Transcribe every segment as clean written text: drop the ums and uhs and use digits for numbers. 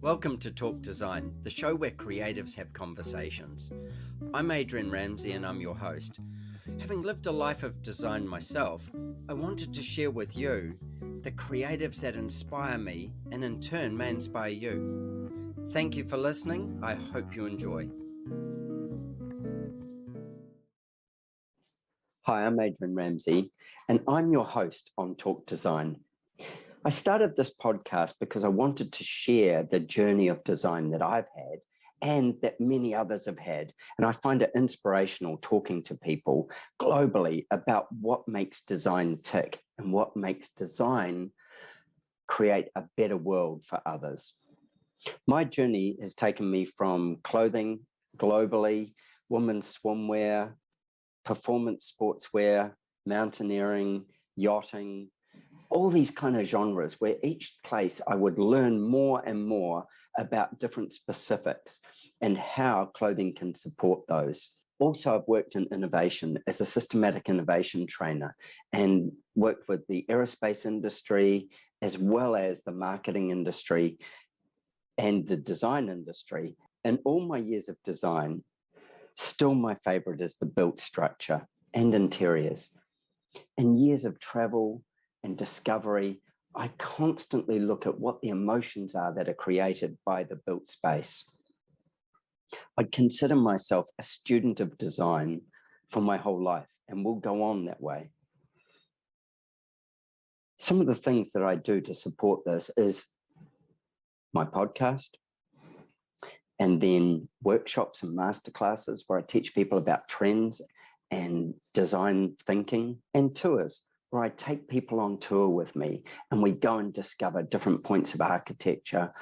Welcome to Talk Design, the show where creatives have conversations. I'm Adrian Ramsey and I'm your host. Having lived a life of design myself, I wanted to share with you the creatives that inspire me and in turn may inspire you. Thank you for listening. I hope you enjoy. Hi, I'm Adrian Ramsey and I'm your host on Talk Design. I started this podcast because I wanted to share the journey of design that I've had and that many others have had. And I find it inspirational talking to people globally about what makes design tick and what makes design create a better world for others. My journey has taken me from clothing globally, women's swimwear, performance sportswear, mountaineering, yachting, all these kind of genres where each place I would learn more and more about different specifics and how clothing can support those. Also, I've worked in innovation as a systematic innovation trainer and worked with the aerospace industry as well as the marketing industry and the design industry. In all my years of design, still my favorite is the built structure and interiors. In years of travel and discovery, I constantly look at what the emotions are that are created by the built space. I'd consider myself a student of design for my whole life and will go on that way. Some of the things that I do to support this is my podcast, and then workshops and masterclasses where I teach people about trends and design thinking, and tours where I take people on tour with me and we go and discover different points of architecture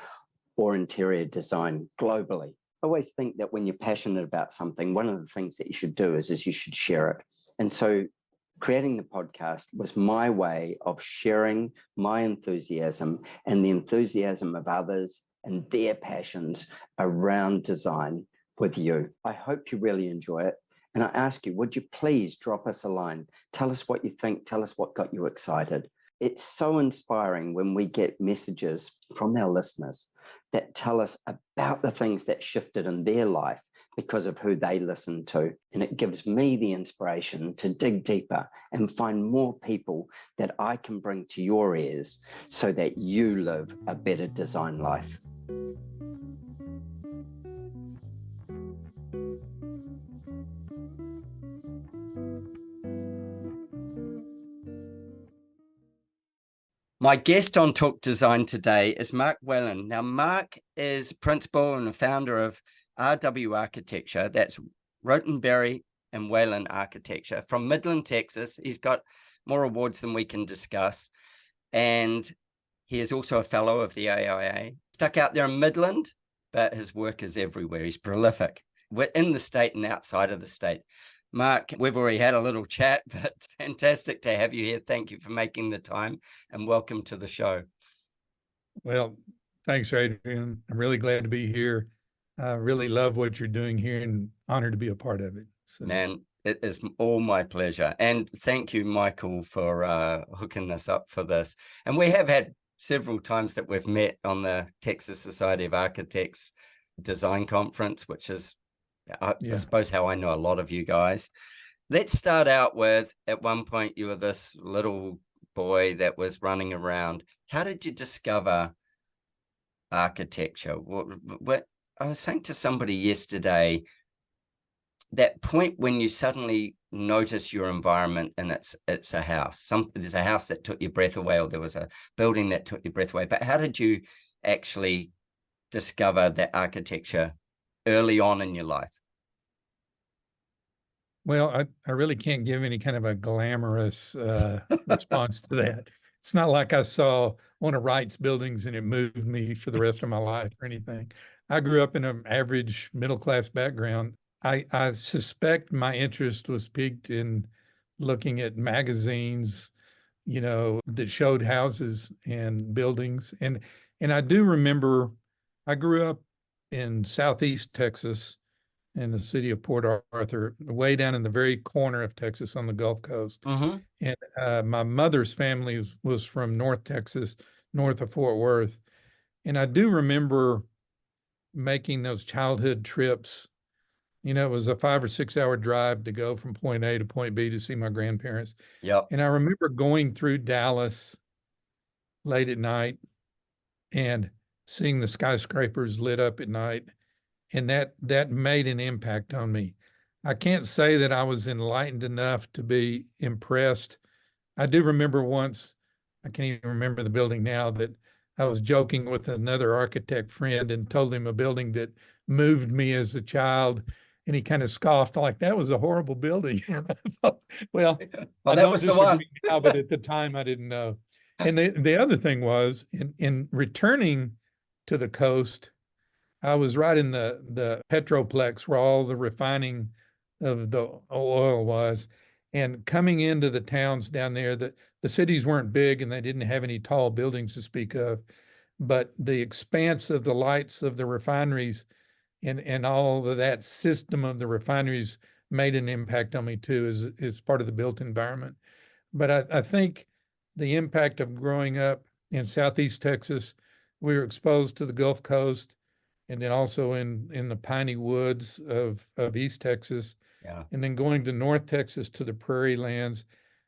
or interior design globally. I always think that when you're passionate about something, one of the things that you should do is you should share it. And so creating the podcast was my way of sharing my enthusiasm and the enthusiasm of others and their passions around design with you. I hope you really enjoy it. And I ask you, would you please drop us a line? Tell us what you think. Tell us what got you excited. It's so inspiring when we get messages from our listeners that tell us about the things that shifted in their life because of who they listen to. And it gives me the inspiration to dig deeper and find more people that I can bring to your ears so that you live a better design life. My guest on Talk Design today is Mark Wellen. Now, Mark is principal and founder of RW Architecture. That's Rotenberry and Wellen Architecture from Midland, Texas. He's got more awards than we can discuss. And he is also a fellow of the AIA. Stuck out there in Midland, but his work is everywhere. He's prolific. We're in the state and outside of the state. Mark, we've already had a little chat, but fantastic to have you here. Thank you for making the time and welcome to the show. Well, thanks, Adrian. I'm really glad to be here. I really love what you're doing here and honored to be a part of it. So. Man, it is all my pleasure. And thank you, Michael, for hooking us up for this. And we have had several times that we've met on the Texas Society of Architects Design Conference, which is I suppose how I know a lot of you guys. Let's start out with, at one point you were this little boy that was running around. How did you discover architecture? What I was saying to somebody yesterday, that point when you suddenly notice your environment and it's a house. There's a house that took your breath away, or there was a building that took your breath away. But how did you actually discover that architecture early on in your life? Well, I really can't give any kind of a glamorous response to that. It's not like I saw one of Wright's buildings and it moved me for the rest of my life or anything. I grew up in an average middle-class background. I suspect my interest was piqued in looking at magazines, that showed houses and buildings. And I do remember I grew up in Southeast Texas, in the city of Port Arthur, way down in the very corner of Texas on the Gulf Coast. And my mother's family was from North Texas, north of Fort Worth. And I do remember making those childhood trips. You know, it was a 5 or 6 hour drive to go from point A to point B to see my grandparents. Yep. And I remember going through Dallas late at night and seeing the skyscrapers lit up at night. And that made an impact on me. I can't say that I was enlightened enough to be impressed. I do remember once, I can't even remember the building now, that I was joking with another architect friend and told him a building that moved me as a child. And he kind of scoffed, like, that was a horrible building. I thought, well, I that don't was the one. disagree now, but at the time I didn't know. And the other thing was, in returning to the coast, I was right in the Petroplex where all the refining of the oil was. And coming into the towns down there, the cities weren't big and they didn't have any tall buildings to speak of. But the expanse of the lights of the refineries and all of that system of the refineries made an impact on me too, as part of the built environment. But I think the impact of growing up in Southeast Texas, we were exposed to the Gulf Coast, and then also in the piney woods of East Texas, Yeah. and then going to North Texas to the prairie lands.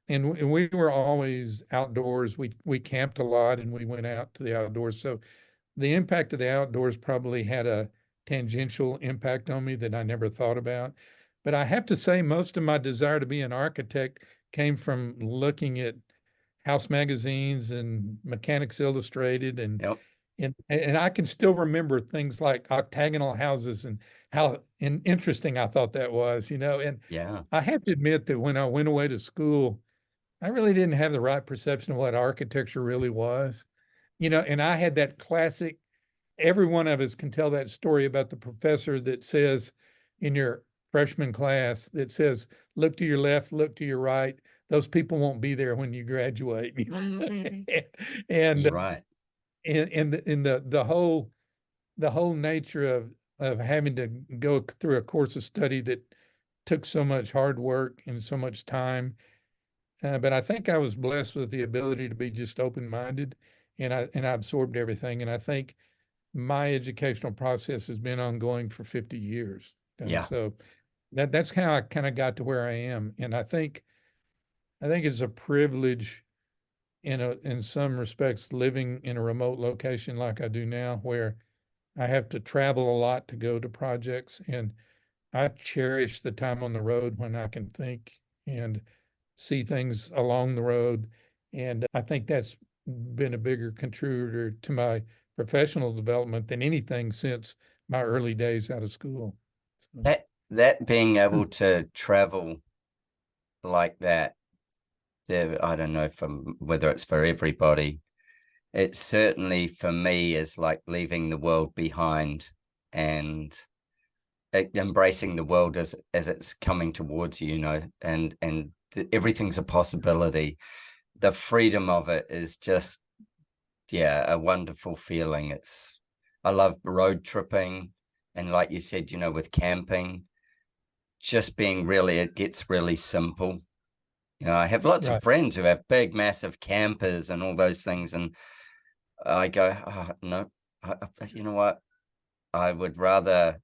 And we were always outdoors. We camped a lot and we went out to the outdoors. So the impact of the outdoors probably had a tangential impact on me that I never thought about. But I have to say, most of my desire to be an architect came from looking at house magazines and Mechanics Illustrated, and Yep. and I can still remember things like octagonal houses and how interesting I thought that was, And Yeah. I have to admit that when I went away to school, I really didn't have the right perception of what architecture really was, and I had that classic, every one of us can tell that story about the professor that says in your freshman class that says, look to your left, look to your right. Those people won't be there when you graduate. and You're right. and the whole nature of having to go through a course of study that took so much hard work and so much time. But I think I was blessed with the ability to be just open-minded, and I absorbed everything. And I think my educational process has been ongoing for 50 years. Yeah. So that's how I kind of got to where I am. And I think it's a privilege in some respects, living in a remote location like I do now, where I have to travel a lot to go to projects, and I cherish the time on the road when I can think and see things along the road. And I think that's been a bigger contributor to my professional development than anything since my early days out of school. So. That being able to travel like that, I don't know whether it's for everybody. It certainly for me is like leaving the world behind and embracing the world as it's coming towards you, and everything's a possibility. The freedom of it is just, a wonderful feeling. I love road tripping, and like you said, with camping, just it gets really simple. I have lots of friends who have big, massive campers and all those things. And I go, oh, no, you know what? I would rather,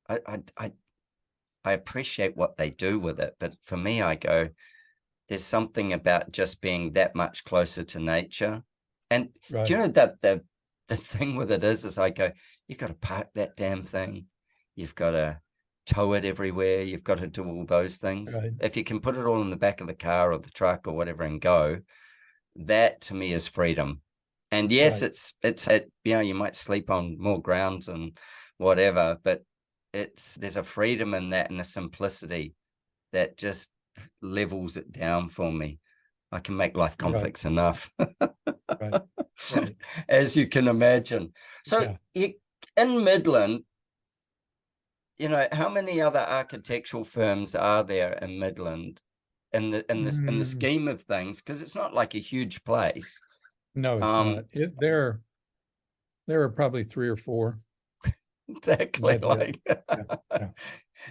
I appreciate what they do with it. But for me, I go, there's something about just being that much closer to nature. And do you know that the thing with it is I go, you've got to park that damn thing. You've got to tow it everywhere. You've got to do all those things. If you can put it all in the back of the car or the truck or whatever and go, that to me is freedom. And yes, it's you might sleep on more grounds and whatever, but there's a freedom in that and a simplicity that just levels it down for me. I can make life complex enough. As you can imagine. So in Midland, how many other architectural firms are there in Midland in the scheme of things? Because it's not like a huge place. No, it's not. There are probably 3 or 4. Exactly. Like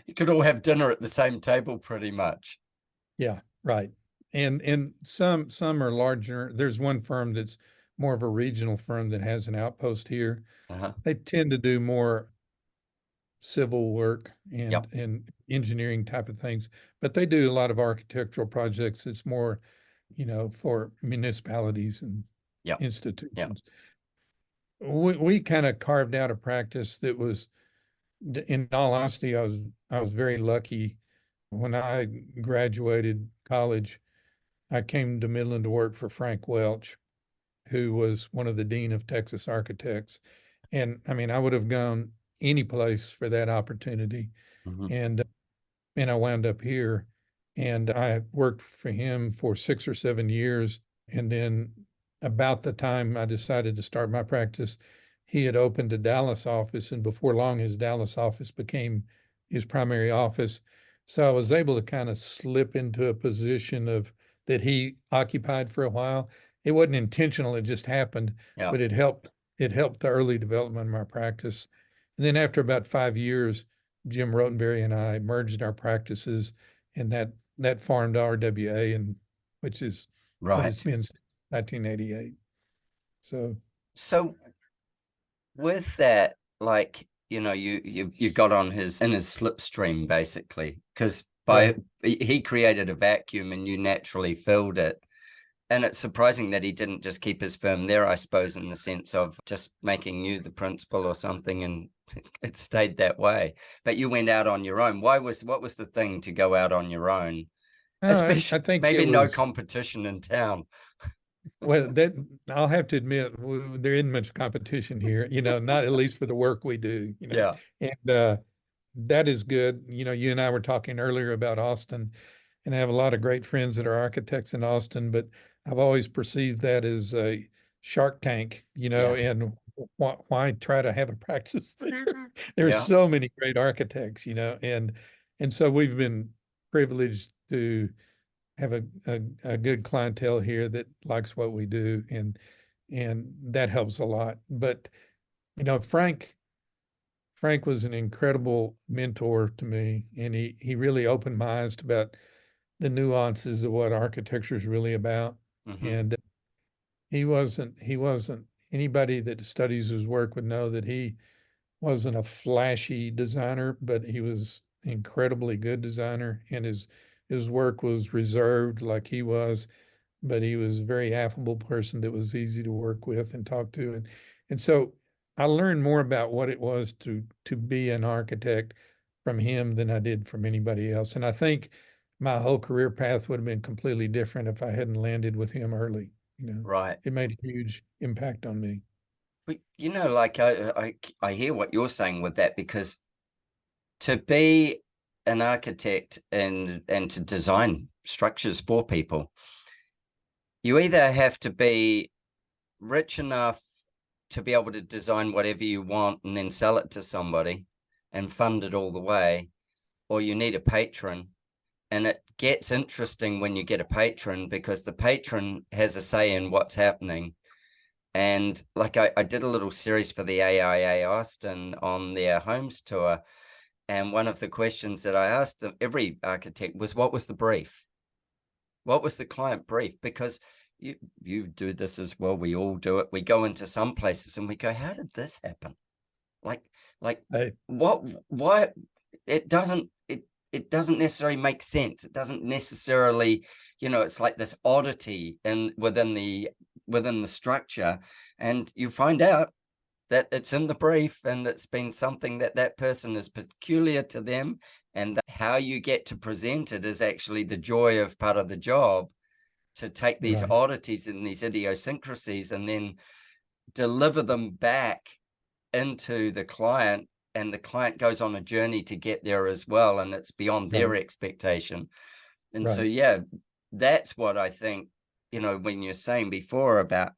you could all have dinner at the same table pretty much. Yeah, right. And some are larger. There's one firm that's more of a regional firm that has an outpost here. Uh-huh. They tend to do more civil work and Yep. and engineering type of things, but they do a lot of architectural projects. It's more, for municipalities and Yep. Yep. institutions. We kind of carved out a practice that was, in all honesty, I was very lucky. When I graduated college, I came to Midland to work for Frank Welch, who was one of the dean of Texas architects. And I mean, I would have gone any place for that opportunity. Mhm. And I wound up here, and I worked for him for 6 or 7 years. And then about the time I decided to start my practice, he had opened a Dallas office, and before long, his Dallas office became his primary office. So I was able to kind of slip into a position of that he occupied for a while. It wasn't intentional, it just happened, Yeah. but it helped the early development of my practice. And then after about 5 years, Jim Rotenberry and I merged our practices, and that formed RWA, and which is what it's Right. been since 1988. So with that, like, you got on his slipstream basically, because Right. he created a vacuum and you naturally filled it. And it's surprising that he didn't just keep his firm there, I suppose, in the sense of just making you the principal or something, and it stayed that way. But you went out on your own. What was the thing to go out on your own? I Especially think maybe it no was, competition in town. well, that I'll have to admit, there isn't much competition here, not at least for the work we do, Yeah. and that is good. You and I were talking earlier about Austin, and I have a lot of great friends that are architects in Austin, but I've always perceived that as a Shark Tank, Yeah. and why try to have a practice there? There's Yeah. so many great architects, and so we've been privileged to have a good clientele here that likes what we do, and that helps a lot. But Frank was an incredible mentor to me, and he really opened my eyes about the nuances of what architecture is really about. Mm-hmm. And he wasn't anybody that studies his work would know that he wasn't a flashy designer, but he was incredibly good designer, and his work was reserved like he was, but he was a very affable person that was easy to work with and talk to. And so I learned more about what it was to be an architect from him than I did from anybody else. And I think my whole career path would have been completely different if I hadn't landed with him early. Right. It made a huge impact on me. But like I hear what you're saying with that, because to be an architect and to design structures for people, you either have to be rich enough to be able to design whatever you want and then sell it to somebody and fund it all the way, or you need a patron. And it gets interesting when you get a patron, because the patron has a say in what's happening. And like I did a little series for the AIA Austin on their homes tour. And one of the questions that I asked them, every architect, was, what was the brief? What was the client brief? Because you do this as well. We all do it. We go into some places and we go, how did this happen? Like Hey, why? It doesn't necessarily make sense. It doesn't necessarily, it's like this oddity within the structure, and you find out that it's in the brief, and it's been something that person is peculiar to them, and how you get to present it is actually the joy of part of the job, to take these right, oddities and these idiosyncrasies and then deliver them back into the client, and the client goes on a journey to get there as well, and it's beyond their right, expectation. And so, right. yeah, that's what I think, when you're saying before about,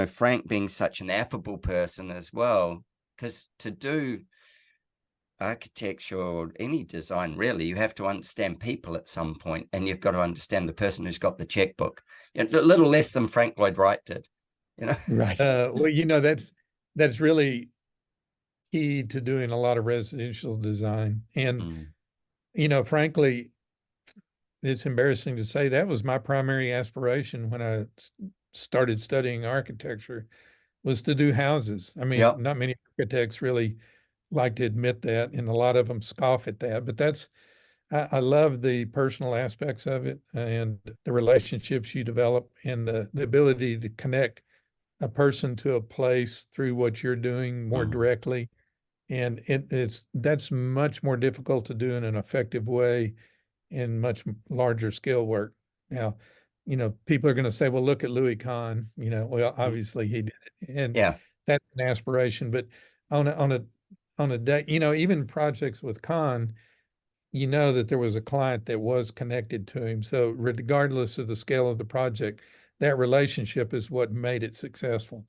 Frank being such an affable person as well, because to do architecture or any design, really, you have to understand people at some point, and you've got to understand the person who's got the checkbook. A little less than Frank Lloyd Wright did, Right. Well, that's really key to doing a lot of residential design. And, frankly, it's embarrassing to say that was my primary aspiration when I started studying architecture was to do houses. I mean, Yep. not many architects really like to admit that, and a lot of them scoff at that. But I love the personal aspects of it and the relationships you develop and the ability to connect a person to a place through what you're doing more directly. And that's much more difficult to do in an effective way in much larger scale work. Now, people are going to say, well, look at Louis Kahn, well, obviously he did it. And Yeah. that's an aspiration, but on a day, even projects with Kahn, that there was a client that was connected to him. So regardless of the scale of the project, that relationship is what made it successful.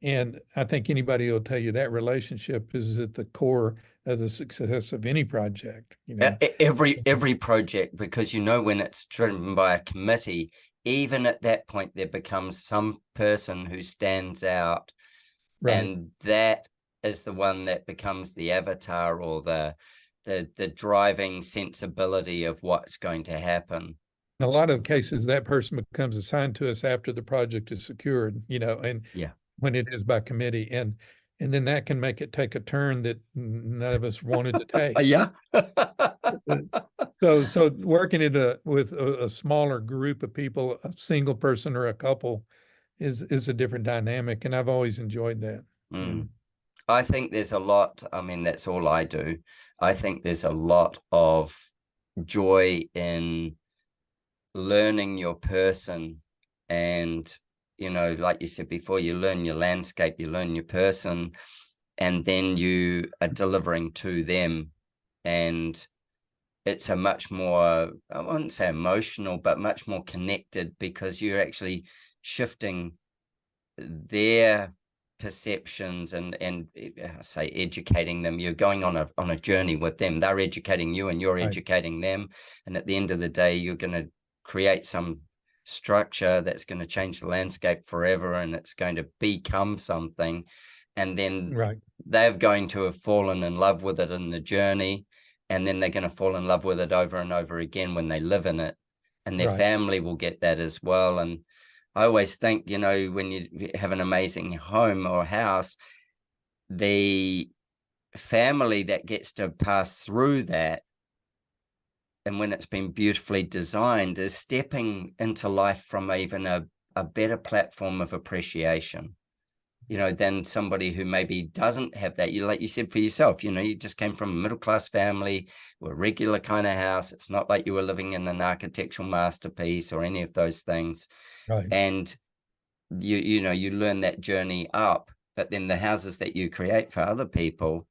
And I think anybody will tell you that relationship is at the core of the success of any project, Every project, because when it's driven by a committee, even at that point, there becomes some person who stands out, Right. and that is the one that becomes the avatar or the driving sensibility of what's going to happen. In a lot of cases, that person becomes assigned to us after the project is secured, and Yeah. when it is by committee, and then that can make it take a turn that none of us wanted to take. Yeah. So working with a smaller group of people, a single person or a couple, is a different dynamic, and I've always enjoyed that. I think there's a lot. I mean, that's all I do. I think there's a lot of joy in learning your person, and like you said before, you learn your landscape, you learn your person, and then you are delivering to them, and it's a much more, I wouldn't say emotional, but much more connected, because you're actually shifting their perceptions and say educating them. You're going on a journey with them. They're educating you and you're Right. educating them, and at the end of the day, you're going to create some structure that's going to change the landscape forever, and it's going to become something, and then Right. they're going to have fallen in love with it in the journey, and then they're going to fall in love with it over and over again when they live in it, and their Right. family will get that as well. And I always think, when you have an amazing home or house, the family that gets to pass through that, and when it's been beautifully designed, is stepping into life from even a better platform of appreciation, than somebody who maybe doesn't have that. Like you said for yourself, you just came from a middle-class family, or a regular kind of house. It's not like you were living in an architectural masterpiece or any of those things. Right. And you learn that journey up, but then the houses that you create for other people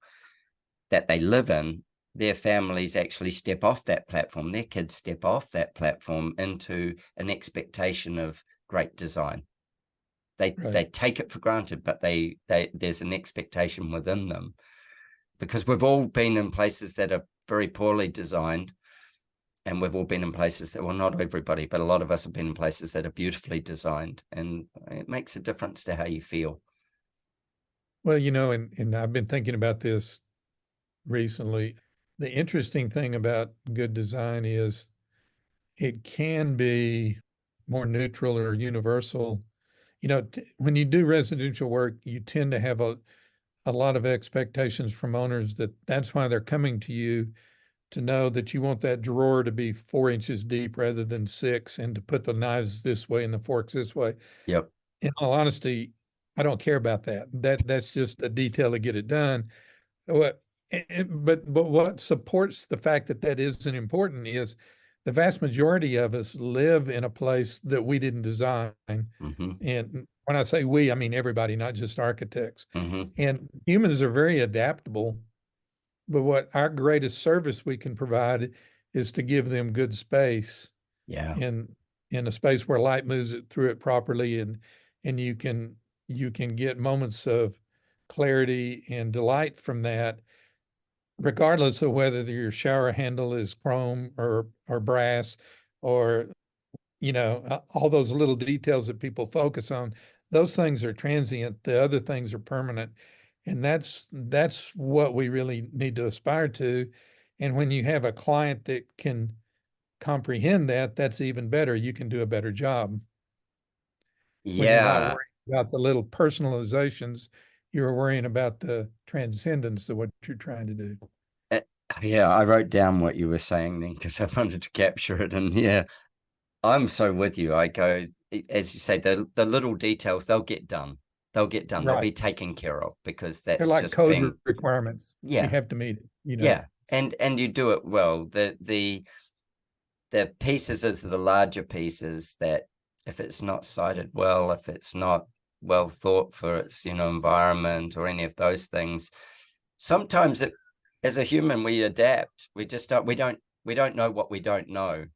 that they live in, their families actually step off that platform. Their kids step off that platform into an expectation of great design. They take it for granted, but there's an expectation within them, because we've all been in places that are very poorly designed, and we've all been in places that, well, not everybody, but a lot of us have been in places that are beautifully designed, and it makes a difference to how you feel. Well, and I've been thinking about this recently. The interesting thing about good design is it can be more neutral or universal. When you do residential work, you tend to have a lot of expectations from owners that's why they're coming to you, to know that you want that drawer to be 4 inches deep rather than 6, and to put the knives this way and the forks this way. Yep. In all honesty, I don't care about that. That's just a detail to get it done. But what supports the fact that isn't important is the vast majority of us live in a place that we didn't design. Mm-hmm. And when I say we, I mean everybody, not just architects. Mm-hmm. And humans are very adaptable. But what our greatest service we can provide is to give them good space. Yeah. In a space where light moves through it properly, and you can get moments of clarity and delight from that, regardless of whether your shower handle is chrome or brass, or all those little details that people focus on. Those things are transient. The other things are permanent. And that's what we really need to aspire to. And when you have a client that can comprehend that, that's even better. You can do a better job. when you're not Yeah. worrying about the little personalizations, you're worrying about the transcendence of what you're trying to do. Uh, Yeah, I wrote down what you were saying then because I wanted to capture it. And yeah, I'm so with you. I go, as you say, the little details, they'll get done. They'll get done. They'll be Right. taken care of because They're that's like just code being, requirements. You yeah, have to meet it, yeah. And you do it well. The pieces is the larger pieces that if it's not cited well, if it's not well thought for its, environment or any of those things, sometimes as a human, we adapt. We just we don't know what we don't know.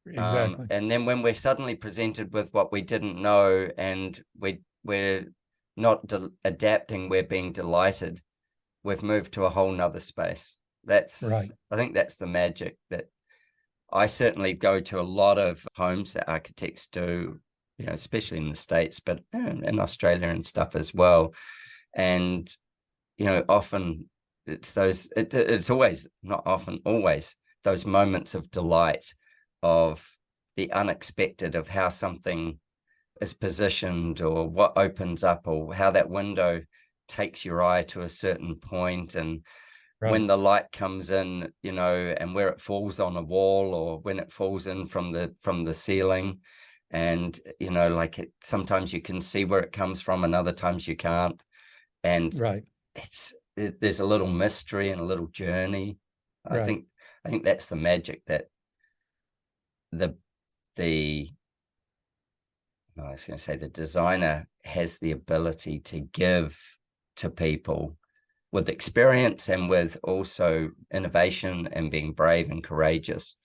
Exactly. And then when we're suddenly presented with what we didn't know and we're not adapting, we're being delighted. We've moved to a whole nother space. Right. I think that's the magic that I certainly go to a lot of homes that architects do, especially in the States, but in Australia and stuff as well. And, often it's always, not often, always those moments of delight, of the unexpected, of how something is positioned or what opens up or how that window takes your eye to a certain point. And when the light comes in, and where it falls on a wall or when it falls in from the ceiling, and sometimes you can see where it comes from and other times you can't, and Right. there's a little mystery and a little journey. I think that's the magic that I was going to say the designer has the ability to give to people with experience and with also innovation and being brave and courageous.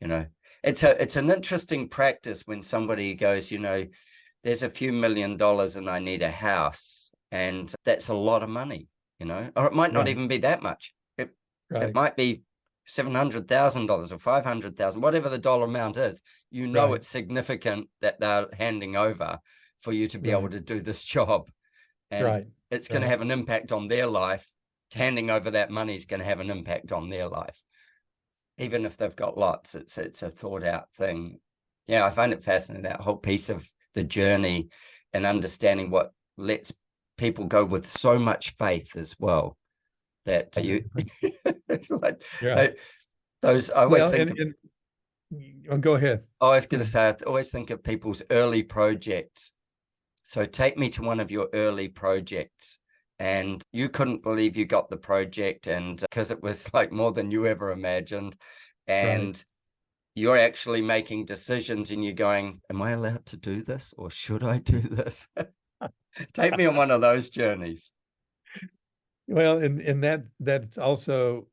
It's an interesting practice when somebody goes, there's a few $1 million and I need a house, and that's a lot of money, or it might not even be that much. It might be $700,000 or $500,000, whatever the dollar amount is. It's significant that they're handing over for you to be able to do this job. And it's going to have an impact on their life. Handing over that money is going to have an impact on their life. Even if they've got lots, it's a thought out thing. Yeah, I find it fascinating, that whole piece of the journey and understanding what lets people go with so much faith as well. That it's like those, I always think. Go ahead. I was going to say, I always think of people's early projects. So take me to one of your early projects and you couldn't believe you got the project, and because it was like more than you ever imagined, and you're actually making decisions and you're going, am I allowed to do this or should I do this? Take me on one of those journeys. Well, and that's also,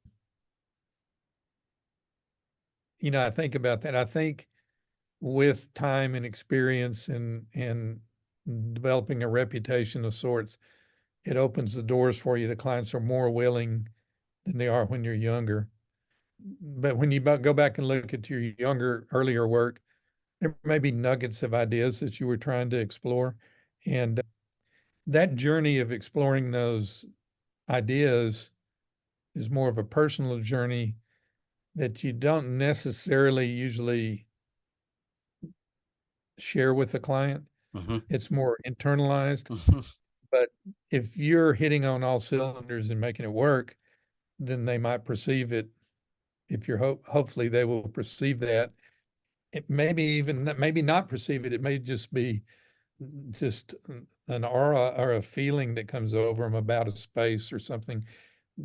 I think about that. I think with time and experience and developing a reputation of sorts, it opens the doors for you. The clients are more willing than they are when you're younger. But when you go back and look at your earlier work, there may be nuggets of ideas that you were trying to explore. And that journey of exploring those ideas is more of a personal journey that you don't necessarily usually share with the client. It's more internalized. But if you're hitting on all cylinders and making it work, then they might perceive it. If you're hopefully they will perceive that. It maybe not perceive it. It may just be just an aura or a feeling that comes over them about a space or something.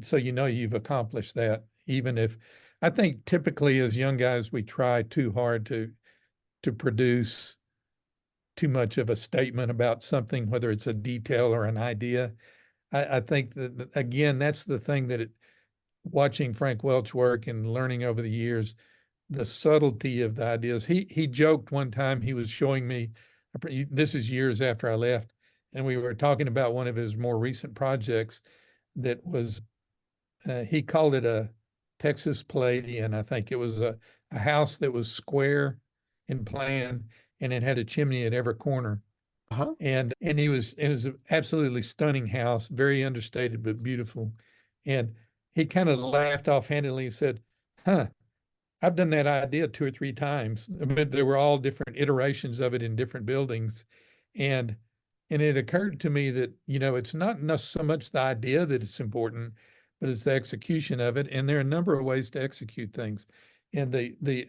So you've accomplished that. Even if I think typically as young guys we try too hard to produce too much of a statement about something, whether it's a detail or an idea. I think that, again, that's the thing that watching Frank Welch work and learning over the years, the subtlety of the ideas. He joked one time, he was showing me, this is years after I left, and we were talking about one of his more recent projects that was, he called it a Texas Palladian. I think it was a house that was square in plan, and it had a chimney at every corner. And it was an absolutely stunning house, very understated but beautiful. And he kind of laughed offhandedly and said, I've done that idea 2 or 3 times. But there were all different iterations of it in different buildings. And it occurred to me that, it's not so much the idea that it's important, but it's the execution of it. And there are a number of ways to execute things. And the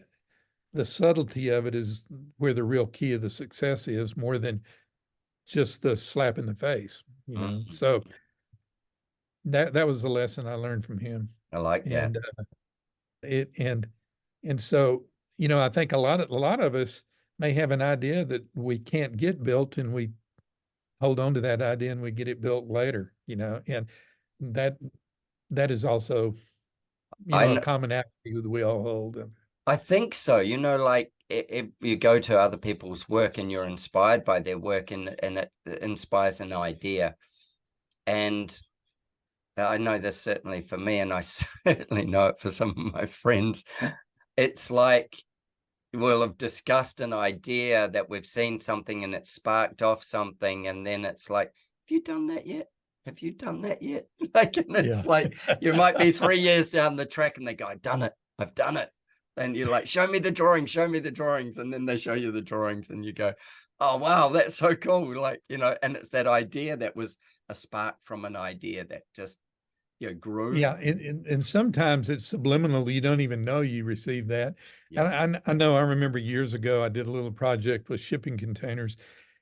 subtlety of it is where the real key of the success is, more than just the slap in the face, So that was the lesson I learned from him. I like that. And so, I think a lot of us may have an idea that we can't get built, and we hold on to that idea and we get it built later, and that is also, a commonality that we all hold. I think so. Like if you go to other people's work and you're inspired by their work, and it inspires an idea. And I know this certainly for me, and I certainly know it for some of my friends. It's like we'll have discussed an idea that we've seen something and it sparked off something. And then it's like, have you done that yet? Have you done that yet? Like, and it's like, you might be 3 years down the track and they go, I've done it. And you're like, show me the drawings. And then they show you the drawings and you go, oh, wow, that's so cool. Like, and it's that idea that was a spark from an idea that just, grew. Yeah. And sometimes it's subliminal. You don't even know you received that. Yeah. And I know, I remember years ago, I did a little project with shipping containers,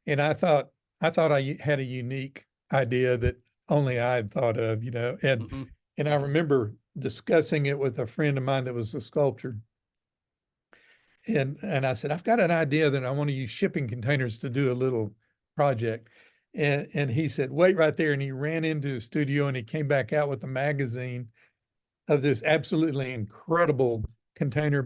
and I thought I had a unique idea that only I had thought of, and I remember discussing it with a friend of mine that was a sculptor. And I said, I've got an idea that I want to use shipping containers to do a little project. And he said, wait right there. And he ran into the studio and he came back out with a magazine of this absolutely incredible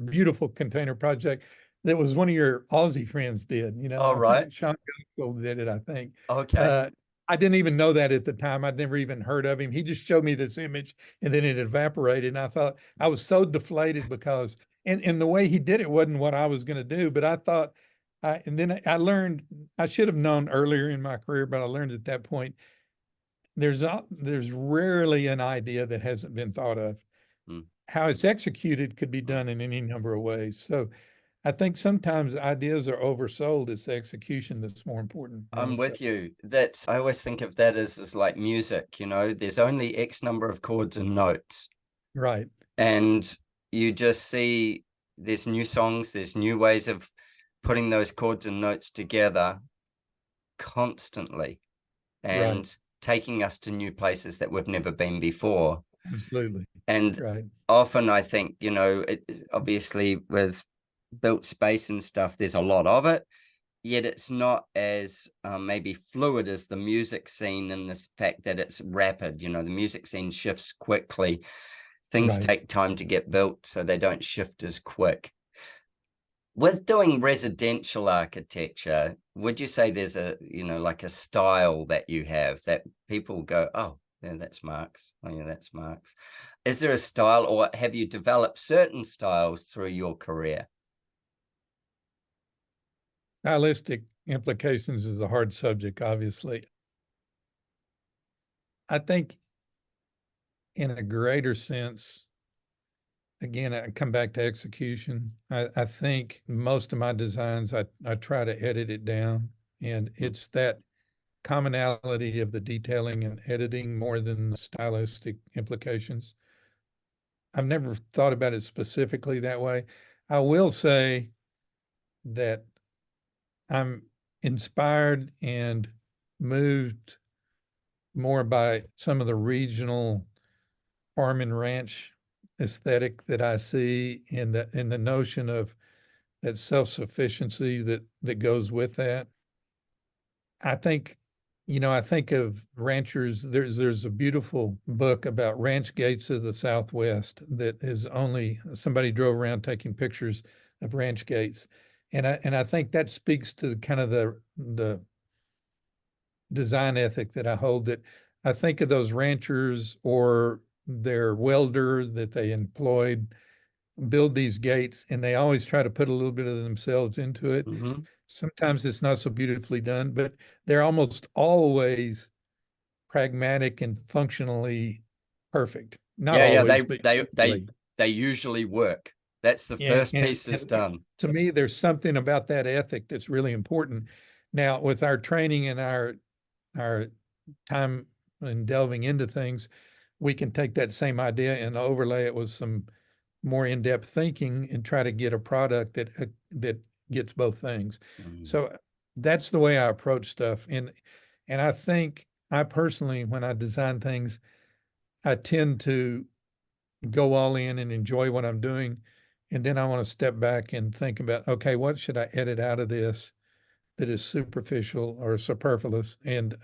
beautiful container project that was one of your Aussie friends did, All right. Sean Gold did it, I think. Okay. I didn't even know that at the time. I'd never even heard of him. He just showed me this image and then it evaporated. And I thought, I was so deflated because, and the way he did it wasn't what I was going to do. But I thought, and then I learned, I should have known earlier in my career, but I learned at that point, there's rarely an idea that hasn't been thought of. How it's executed could be done in any number of ways. So I think sometimes ideas are oversold. It's the execution that's more important. I'm with you. I always think of that as like music, there's only X number of chords and notes. Right. And you just see there's new songs, there's new ways of putting those chords and notes together constantly and taking us to new places that we've never been before. Absolutely. And often I think, obviously with built space and stuff, there's a lot of it, yet it's not as maybe fluid as the music scene, in this fact that it's rapid. The music scene shifts quickly. Things take time to get built, so they don't shift as quick. With doing residential architecture, would you say there's like a style that you have that people go, oh, yeah, that's Mark's. Oh, yeah, that's Mark's. Is there a style, or have you developed certain styles through your career? Stylistic implications is a hard subject, obviously. I think in a greater sense, again, I come back to execution. I think most of my designs, I try to edit it down, and it's that commonality of the detailing and editing more than the stylistic implications. I've never thought about it specifically that way. I will say that I'm inspired and moved more by some of the regional farm and ranch aesthetic that I see, in the notion of that self-sufficiency that goes with that. I think, I think of ranchers. There's a beautiful book about ranch gates of the Southwest that is only somebody drove around taking pictures of ranch gates. And I think that speaks to kind of the design ethic that I hold, that I think of those ranchers or their welder that they employed build these gates, and they always try to put a little bit of themselves into it. Sometimes it's not so beautifully done, but they're almost always pragmatic and functionally perfect. Not always, but they usually work. That's the first piece is done. To me, there's something about that ethic that's really important, Now, with our training and our time and delving into things, we can take that same idea and overlay it with some more in-depth thinking and try to get a product that gets both things. So that's the way I approach stuff. And I think I personally, when I design things, I tend to go all in and enjoy what I'm doing. And then I want to step back and think about, okay, what should I edit out of this that is superficial or superfluous, and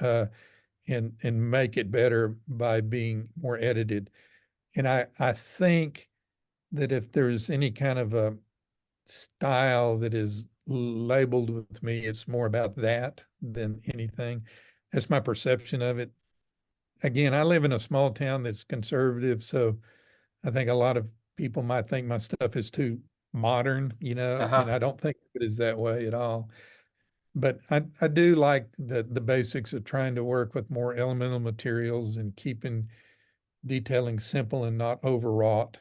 make it better by being more edited. And I think that if there's any kind of a style that is labeled with me, it's more about that than anything. That's my perception of it. Again, I live in a small town that's conservative, so I think a lot of people might think my stuff is too modern, and I don't think it is that way at all. But I do like the basics of trying to work with more elemental materials and keeping detailing simple and not overwrought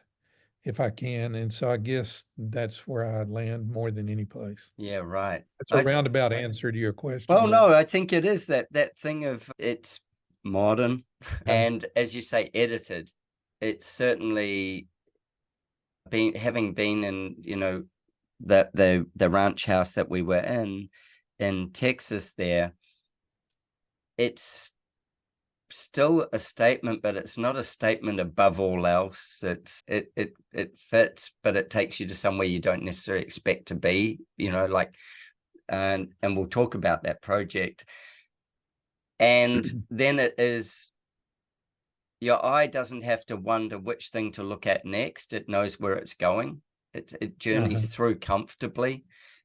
if I can. And so I guess that's where I land more than any place. Yeah, right. It's a roundabout answer to your question. Well, no, I think it is that thing of it's modern and, as you say, edited. It's certainly having been in, the ranch house that we were in Texas there, it's still a statement, but it's not a statement above all else. It fits, but it takes you to somewhere you don't necessarily expect to be, and we'll talk about that project. And then it is, your eye doesn't have to wonder which thing to look at next. It knows where it's going. It journeys through comfortably.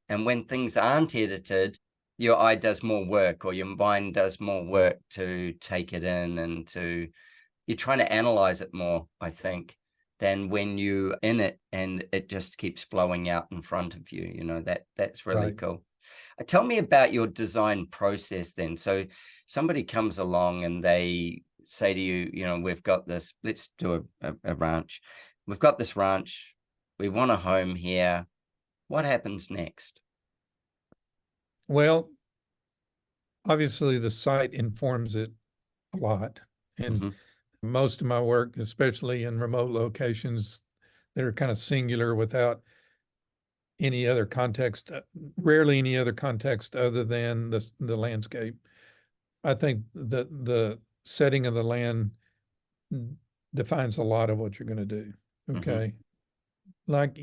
And when things aren't edited, your eye does more work, or your mind does more work to take it in, and you're trying to analyze it more, I think, than when you're in it and it just keeps flowing out in front of you. That's really cool. Tell me about your design process then. So somebody comes along and they say to you, we've got this, let's do a ranch. We've got this ranch. We want a home here. What happens next? Well, obviously the site informs it a lot. And most of my work, especially in remote locations that are kind of singular without any other context, rarely any other context other than the landscape. I think that the setting of the land defines a lot of what you're going to do. Okay. Like,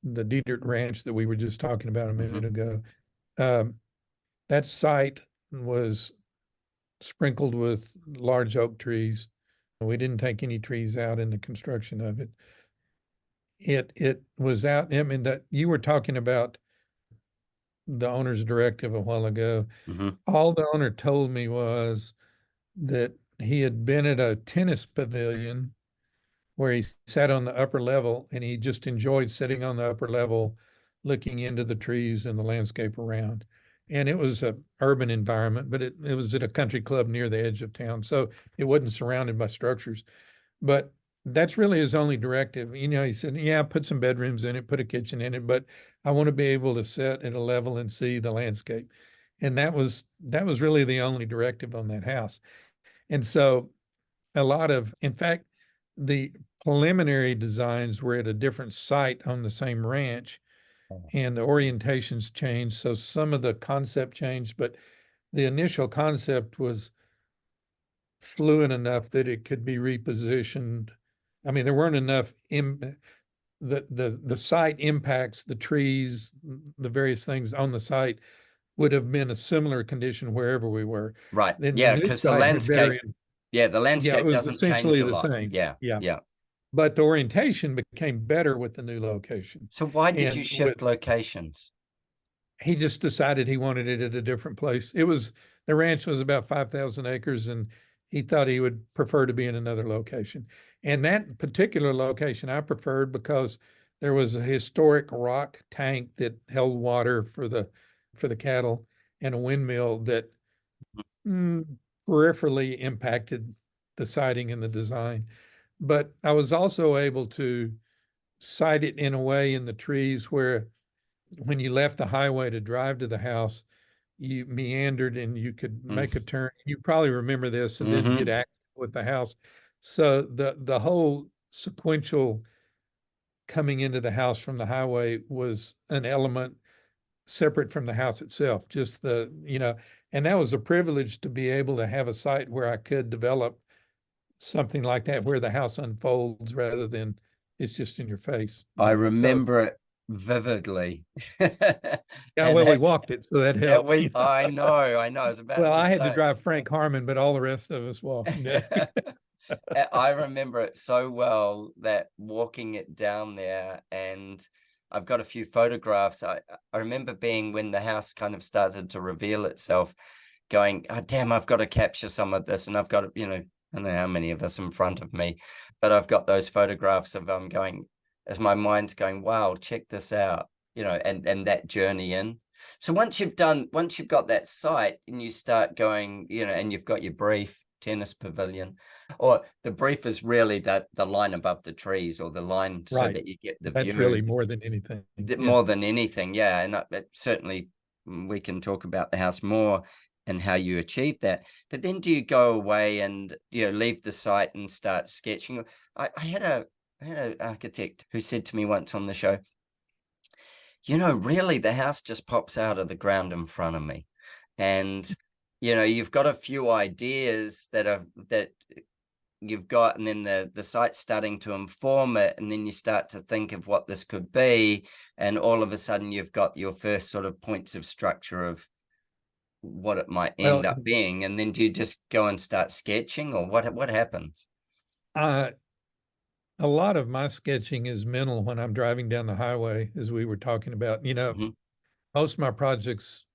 the Diedert Ranch that we were just talking about a minute ago. That site was sprinkled with large oak trees. We didn't take any trees out in the construction of it. It was out. I mean, that you were talking about the owner's directive a while ago. All the owner told me was that he had been at a tennis pavilion where he sat on the upper level, and he just enjoyed sitting on the upper level, looking into the trees and the landscape around. And it was an urban environment, but it was at a country club near the edge of town. So it wasn't surrounded by structures. But that's really his only directive. He said, yeah, put some bedrooms in it, put a kitchen in it, but I want to be able to sit at a level and see the landscape. And that was really the only directive on that house. And so in fact, the preliminary designs were at a different site on the same ranch, and the orientations changed. So some of the concept changed, but the initial concept was fluid enough that it could be repositioned. I mean, there weren't enough the site impacts, the trees, the various things on the site would have been a similar condition wherever we were. Right. Then Yeah, because the landscape, the landscape doesn't change a lot. Same. Yeah. But the orientation became better with the new location. So why did you shift locations? He just decided he wanted it at a different place. The ranch was about 5,000 acres, and he thought he would prefer to be in another location. And that particular location I preferred because there was a historic rock tank that held water for the cattle, and a windmill that peripherally impacted the siting and the design. But I was also able to site it in a way in the trees where when you left the highway to drive to the house, you meandered and you could make a turn. You probably remember this, and then get access with the house. So the whole sequential coming into the house from the highway was an element separate from the house itself. Just and that was a privilege to be able to have a site where I could develop something like that, where the house unfolds rather than it's just in your face. I remember it vividly. Yeah, well, we walked it, so that helped. I know. I was about well, to I had say. to drive Frank Harmon, but all the rest of us walked. I remember it so well, that walking it down there, and I've got a few photographs. I remember being, when the house kind of started to reveal itself, going, oh, damn, I've got to capture some of this. And I've got, I don't know how many of us in front of me, but I've got those photographs of going, as my mind's going, wow, check this out, and that journey in. So once you've got that site and you start going, and you've got your brief tennis pavilion, or the brief is really that the line above the trees, or the line so that you get the view. That's really more than anything. More than anything, yeah. And certainly we can talk about the house more and how you achieve that. But then do you go away and leave the site and start sketching? I had an architect who said to me once on the show, really the house just pops out of the ground in front of me. And you've got a few ideas that you've got, and then the site's starting to inform it, and then you start to think of what this could be, and all of a sudden you've got your first sort of points of structure of what it might end up being. And then do you just go and start sketching, or what happens? A lot of my sketching is mental when I'm driving down the highway, as we were talking about. Most of my projects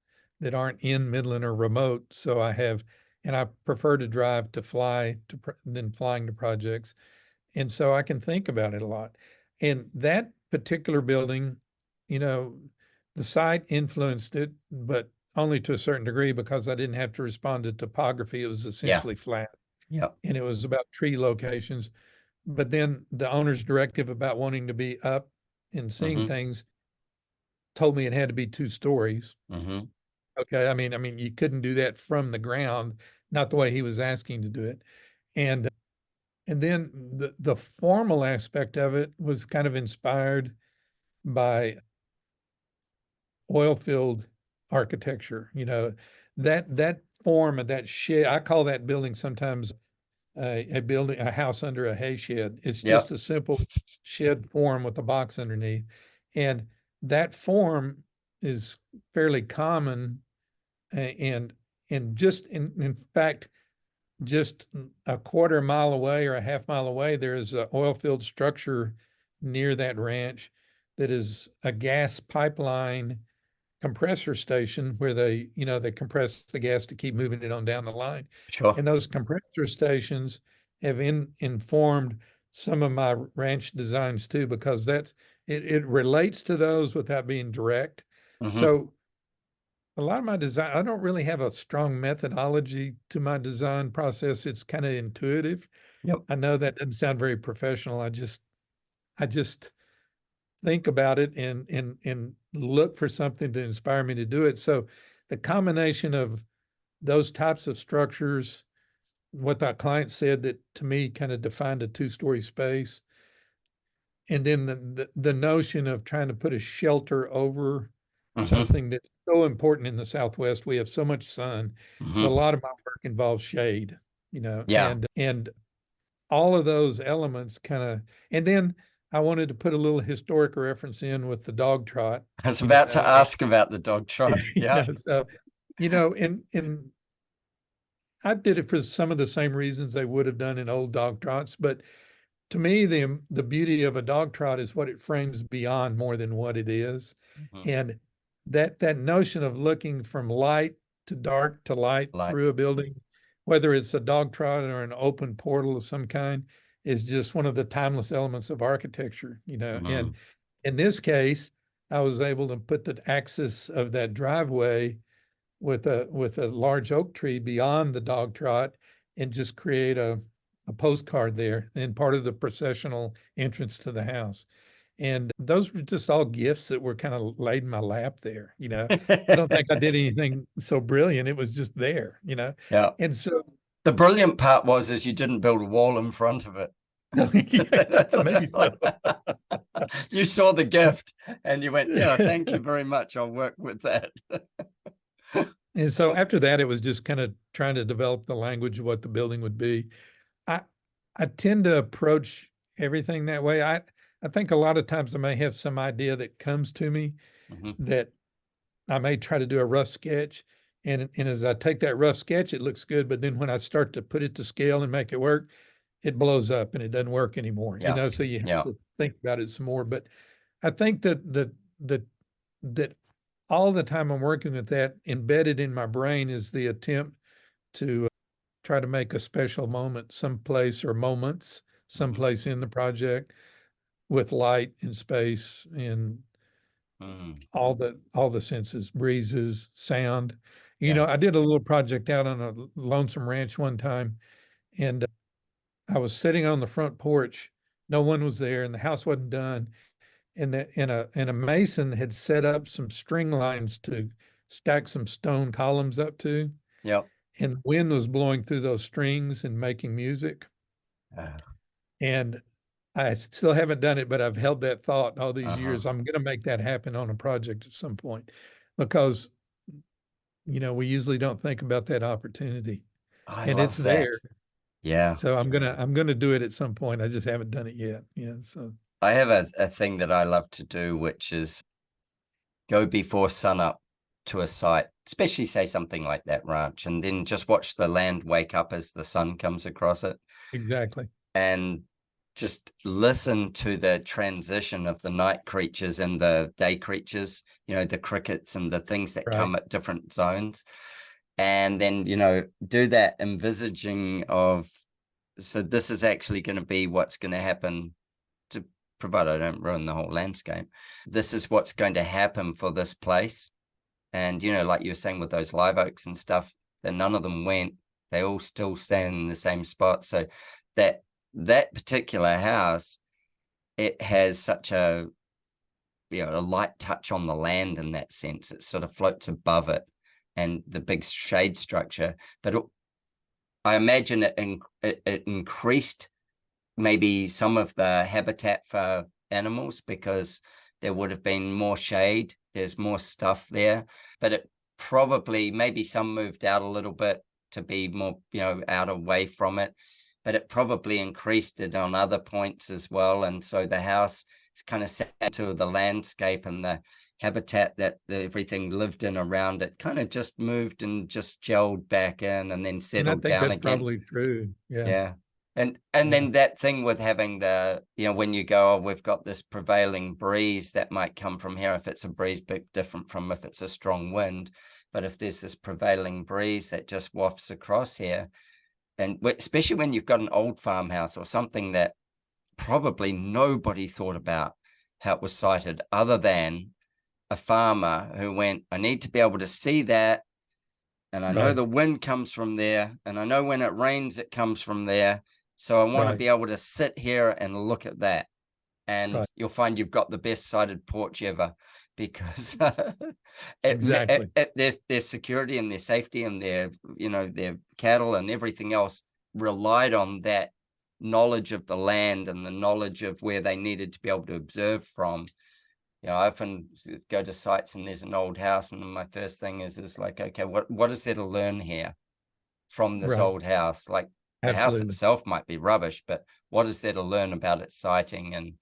that aren't in Midland or remote, so and I prefer to drive to fly than flying to projects. And so I can think about it a lot. And that particular building, the site influenced it, but only to a certain degree, because I didn't have to respond to topography. It was essentially flat. Yeah. And it was about tree locations. But then the owner's directive about wanting to be up and seeing things told me it had to be 2 stories. Okay. I mean, you couldn't do that from the ground, not the way he was asking to do it. And then the formal aspect of it was kind of inspired by oil field architecture. That form of that shed, I call that building sometimes a house under a hay shed. It's just a simple shed form with a box underneath. And that form is fairly common, and just in fact, just a quarter mile away or a half mile away, there is an oil field structure near that ranch that is a gas pipeline compressor station where they compress the gas to keep moving it on down the line. Sure. And those compressor stations have informed some of my ranch designs too, because it relates to those without being direct. So a lot of my design, I don't really have a strong methodology to my design process. It's kind of intuitive. Yep. I know that doesn't sound very professional. I just think about it and look for something to inspire me to do it. So the combination of those types of structures, what that client said that to me kind of defined a 2-story space, and then the notion of trying to put a shelter over something that's so important in the Southwest. We have so much sun, but a lot of my work involves shade, and all of those elements and then I wanted to put a little historic reference in with the dog trot. I was about to ask about the dog trot. Yeah. So, and I did it for some of the same reasons they would have done in old dog trots, but to me, the beauty of a dog trot is what it frames beyond more than what it is. And that notion of looking from light to dark to light through a building, whether it's a dog trot or an open portal of some kind, is just one of the timeless elements of architecture, And in this case, I was able to put the axis of that driveway with a large oak tree beyond the dog trot and just create a postcard there and part of the processional entrance to the house. And those were just all gifts that were kind of laid in my lap there. I don't think I did anything so brilliant. It was just there, Yeah. And so the brilliant part is you didn't build a wall in front of it. maybe so. You saw the gift and you went, yeah, thank you very much. I'll work with that. And so after that, it was just kind of trying to develop the language of what the building would be. I tend to approach everything that way. I think a lot of times I may have some idea that comes to me that I may try to do a rough sketch. And as I take that rough sketch, it looks good. But then when I start to put it to scale and make it work, it blows up and it doesn't work anymore. So you have to think about it some more. But I think that all the time I'm working with that, embedded in my brain is the attempt to try to make a special moment someplace, or moments someplace in the project, with light and space and all the senses, breezes, sound. I did a little project out on a lonesome ranch one time, and I was sitting on the front porch. No one was there, and the house wasn't done. And a mason had set up some string lines to stack some stone columns up to. Yep. And the wind was blowing through those strings and making music. And I still haven't done it, but I've held that thought all these years. I'm going to make that happen on a project at some point, because, we usually don't think about that opportunity. And it's there. Yeah. So I'm gonna do it at some point. I just haven't done it yet. So I have a thing that I love to do, which is go before sunup to a site, especially say something like that ranch, and then just watch the land wake up as the sun comes across it. Exactly. And just listen to the transition of the night creatures and the day creatures, the crickets and the things that come at different zones. And then, do that envisaging of, so this is actually going to be what's going to happen, to provide I don't ruin the whole landscape. This is what's going to happen for this place. And, like you were saying with those live oaks and stuff, that none of them went, they all still stand in the same spot. So that particular house, it has such a light touch on the land in that sense. It sort of floats above it and the big shade structure. But I imagine it increased maybe some of the habitat for animals, because there would have been more shade. There's more stuff there, but it probably, maybe some moved out a little bit to be more, out away from it, but it probably increased it on other points as well. And so the house is kind of set to the landscape, and the habitat that everything lived in around it kind of just moved and just gelled back in and then settled down again. I think that's probably true. Yeah. And then that thing with having the, when you go, oh, we've got this prevailing breeze that might come from here, if it's a breeze, bit different from if it's a strong wind. But if there's this prevailing breeze that just wafts across here, and especially when you've got an old farmhouse or something that probably nobody thought about how it was sited, other than a farmer who went, I need to be able to see that. And I know the wind comes from there, and I know when it rains, it comes from there. So I want to be able to sit here and look at that. And you'll find you've got the best sited porch ever, because their security and their safety and their, their cattle and everything else relied on that knowledge of the land and the knowledge of where they needed to be able to observe from. I often go to sites and there's an old house, and my first thing is like, okay, what is there to learn here from this old house? Like, the house itself might be rubbish, but what is there to learn about its siting? And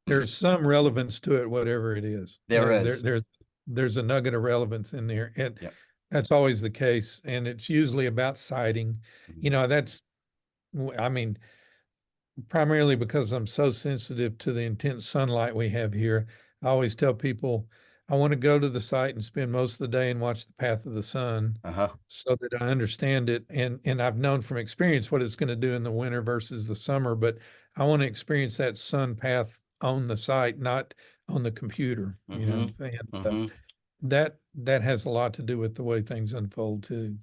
there's some relevance to it, whatever it is. There's a nugget of relevance in there, and that's always the case. And it's usually about siting. That's, primarily because I'm so sensitive to the intense sunlight we have here. I always tell people I want to go to the site and spend most of the day and watch the path of the sun, so that I understand it. And I've known from experience what it's going to do in the winter versus the summer, but I want to experience that sun path on the site, not on the computer, and that has a lot to do with the way things unfold too.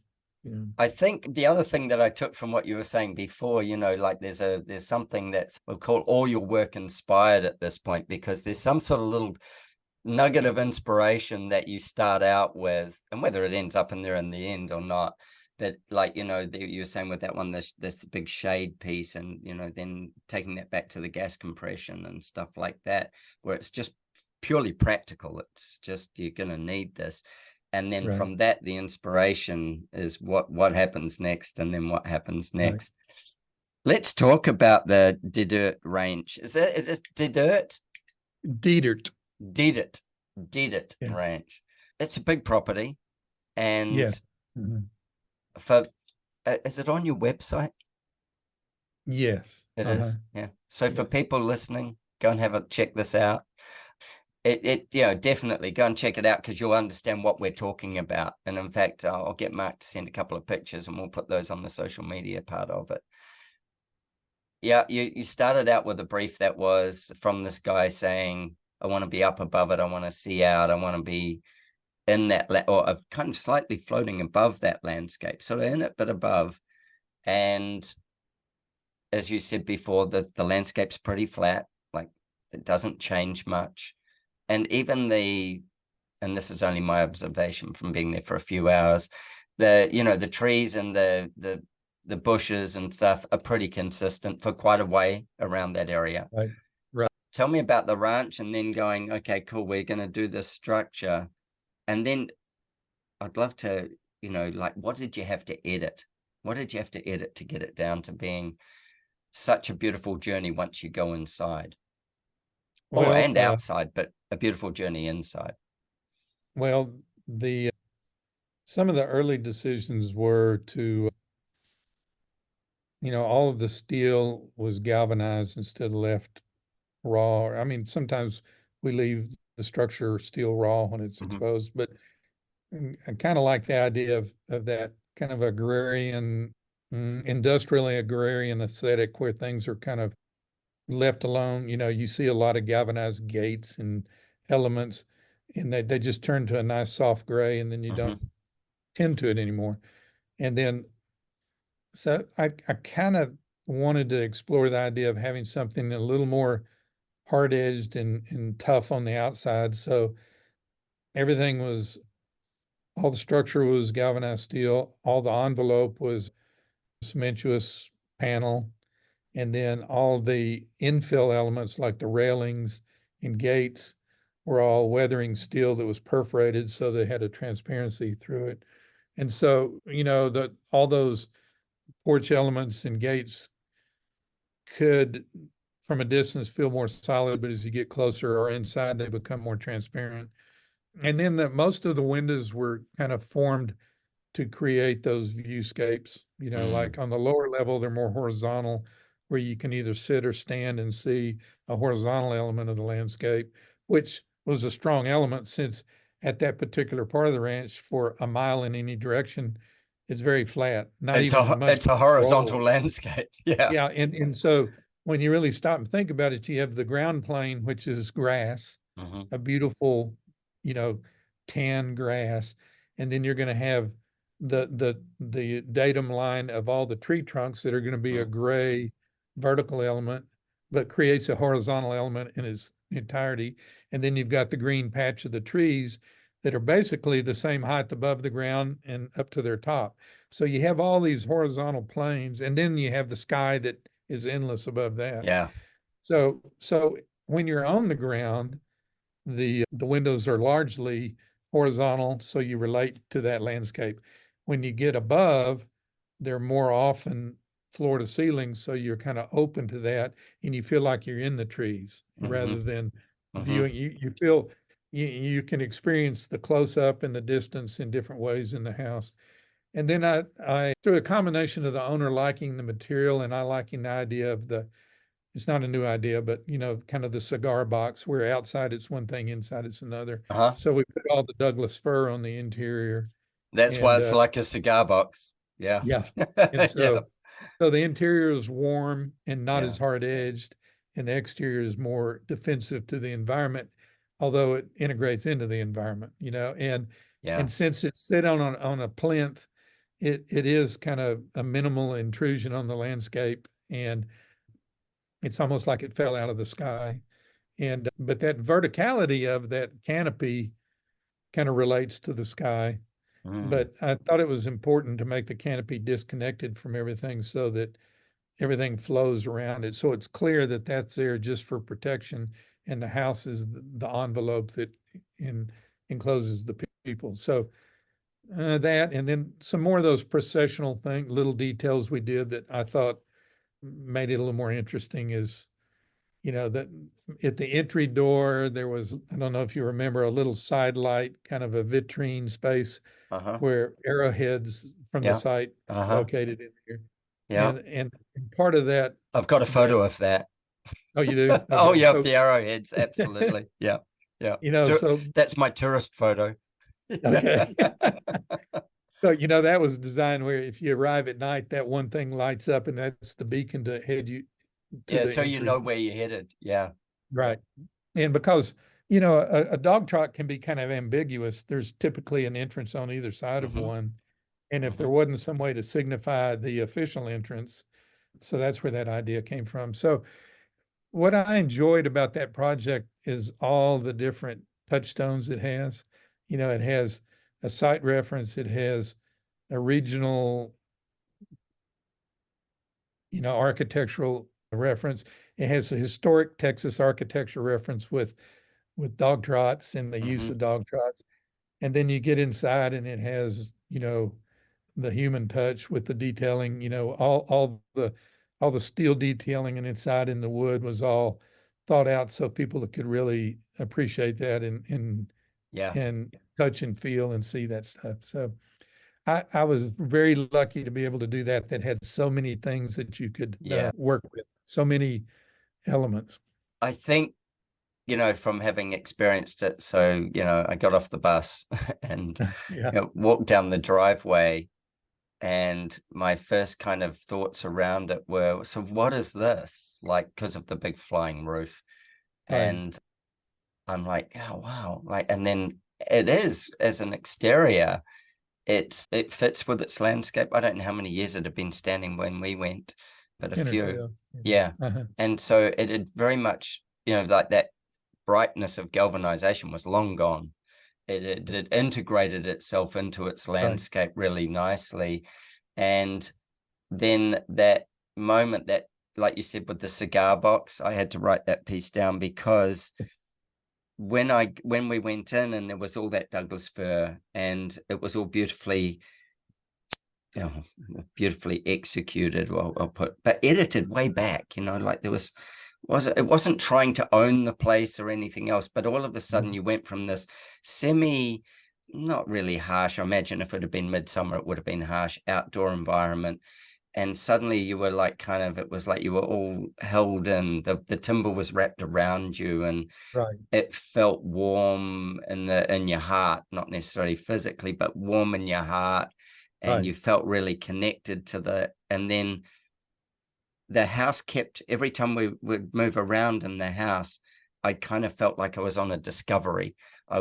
Yeah. I think the other thing that I took from what you were saying before, like there's something that's, we'll call all your work inspired at this point, because there's some sort of little nugget of inspiration that you start out with, and whether it ends up in there in the end or not, that like, you were saying with that one, this big shade piece, and, then taking that back to the gas compression and stuff like that, where it's just purely practical. It's just, you're going to need this. And then Right. from that, the inspiration is what happens next, and then what happens next. Right. Let's talk about the Dedert range. Is this Dedert? Dedert. Yeah. Range. It's a big property, and yes. For is it on your website? Yes, it is. Yeah. So for people listening, go and check this out. It definitely go and check it out, because you'll understand what we're talking about. And in fact, I'll get Mark to send a couple of pictures, and we'll put those on the social media part of it. Yeah, you started out with a brief that was from this guy saying, I want to be up above it, I want to see out, I want to be in that, or kind of slightly floating above that landscape, so in it but above. And as you said before, the landscape's pretty flat, like it doesn't change much. And even and this is only my observation from being there for a few hours, the trees and the bushes and stuff are pretty consistent for quite a way around that area. Right. Tell me about the ranch, and then going, okay, cool, we're going to do this structure. And then I'd love to, like, what did you have to edit? What did you have to edit to get it down to being such a beautiful journey once you go inside? And outside, but a beautiful journey inside. Well, some of the early decisions were to, all of the steel was galvanized instead of left raw. I mean, sometimes we leave the structure steel raw when it's exposed, but I kind of like the idea of that kind of agrarian, industrially agrarian aesthetic, where things are kind of left alone. You see a lot of galvanized gates and elements, and they just turn to a nice soft gray, and then you don't tend to it anymore. And then, so I kind of wanted to explore the idea of having something a little more hard-edged and tough on the outside. So everything was, all the structure was galvanized steel, all the envelope was cementous panel, and then all the infill elements like the railings and gates were all weathering steel that was perforated, so they had a transparency through it. And so, all those porch elements and gates could, from a distance, feel more solid, but as you get closer or inside, they become more transparent. And then most of the windows were kind of formed to create those viewscapes. Like on the lower level, they're more horizontal, where you can either sit or stand and see a horizontal element of the landscape, which was a strong element, since at that particular part of the ranch, for a mile in any direction, it's very flat. It's a horizontal landscape. Yeah. Yeah. And so when you really stop and think about it, you have the ground plane, which is grass, a beautiful, tan grass. And then you're going to have the datum line of all the tree trunks that are going to be a gray vertical element, but creates a horizontal element in its entirety. And then you've got the green patch of the trees that are basically the same height above the ground and up to their top. So you have all these horizontal planes, and then you have the sky that is endless above that. Yeah. So when you're on the ground, the windows are largely horizontal, so you relate to that landscape. When you get above, they're more often floor to ceiling, so you're kind of open to that, and you feel like you're in the trees rather than viewing. You feel you can experience the close up and the distance in different ways in the house. And then I through a combination of the owner liking the material and I liking the idea of it's not a new idea, but kind of the cigar box, where outside it's one thing, inside it's another. So we put all the Douglas fir on the interior. That's why it's like a cigar box. Yeah. Yeah. And so the interior is warm and not as hard edged, and the exterior is more defensive to the environment, although it integrates into the environment, and since it's set on a plinth, it is kind of a minimal intrusion on the landscape, and it's almost like it fell out of the sky. And but that verticality of that canopy kind of relates to the sky. But I thought it was important to make the canopy disconnected from everything so that everything flows around it. So it's clear that that's there just for protection, and the house is the envelope that encloses the people. So that, and then some more of those processional little details we did that I thought made it a little more interesting is, that at the entry door, there was, I don't know if you remember, a little side light, kind of a vitrine space where arrowheads from the site located in here. Yeah. And part of that. I've got a photo of that. Oh, you do? Okay. Oh, yeah, the arrowheads. Absolutely. Yeah. Yeah. So that's my tourist photo. Okay. So, that was designed where if you arrive at night, that one thing lights up, and that's the beacon to head you to the so entry. you know where you're headed. Yeah. Right. And because, a dog trot can be kind of ambiguous. There's typically an entrance on either side of one. And if there wasn't some way to signify the official entrance, so that's where that idea came from. So what I enjoyed about that project is all the different touchstones it has. It has a site reference, it has a regional, architectural reference. It has a historic Texas architecture reference with dog trots and the use of dog trots. And then you get inside and it has, the human touch with the detailing, all the steel detailing and inside in the wood was all thought out so people could really appreciate that and touch and feel and see that stuff. So I was very lucky to be able to do that had so many things that you could work with, so many elements. I think, from having experienced it, so, I got off the bus and walked down the driveway, and my first kind of thoughts around it were, so what is this? Like, because of the big flying roof. Right. And I'm like, oh, wow. Like, and then it is, as an exterior, it fits with its landscape. I don't know how many years it had been standing when we went, but a few. Yeah. And so it had very much, like that brightness of galvanization was long gone. It integrated itself into its landscape really nicely. And then that moment that, like you said, with the cigar box, I had to write that piece down because when we went in and there was all that Douglas fir and it was all beautifully executed, I'll put, but edited way back, like there it wasn't trying to own the place or anything else, but all of a sudden you went from this not really harsh, I imagine if it had been midsummer, it would have been harsh outdoor environment. And suddenly you were like, it was like you were all held in, the timber was wrapped around you, and it felt warm in your heart, not necessarily physically, but warm in your heart. And you felt really connected to and then the house kept, every time we would move around in the house, I kind of felt like I was on a discovery. I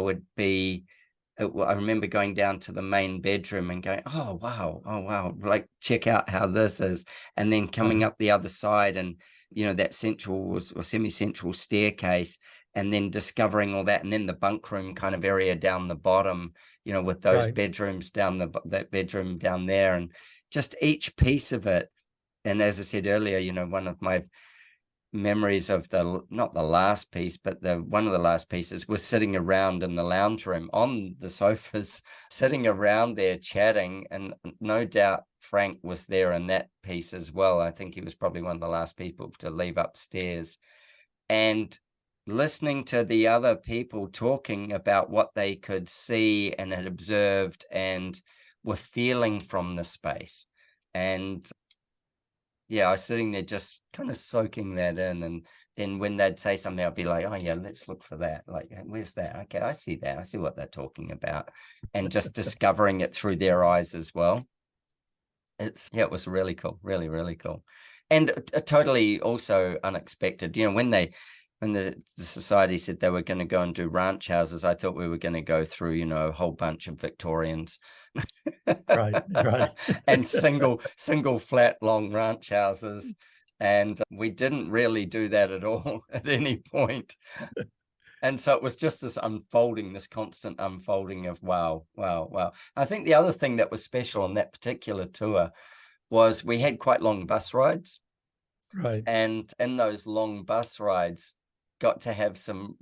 remember going down to the main bedroom and going, oh, wow, like, check out how this is. And then coming up the other side and, that central or semi-central staircase, and then discovering all that. And then the bunk room kind of area down the bottom, with those bedrooms that bedroom down there, and just each piece of it. And as I said earlier, one of my memories of not the last piece, but one of the last pieces was sitting around in the lounge room on the sofas, sitting around there chatting. And no doubt Frank was there in that piece as well. I think he was probably one of the last people to leave upstairs. And listening to the other people talking about what they could see and had observed and were feeling from the space. And I was sitting there just kind of soaking that in. And then when they'd say something, I'd be like, oh yeah, let's look for that. Like, where's that? Okay, I see that. I see what they're talking about. And just discovering it through their eyes as well. It was really cool, really, really cool. And totally also unexpected, when when the society said they were going to go and do ranch houses, I thought we were going to go through, you know, a whole bunch of Victorians. Right. And single flat long ranch houses. And we didn't really do that at all at any point. And so it was just this unfolding, this constant unfolding of wow. I think the other thing that was special on that particular tour was we had quite long bus rides. Right. And in those long bus rides, got to have some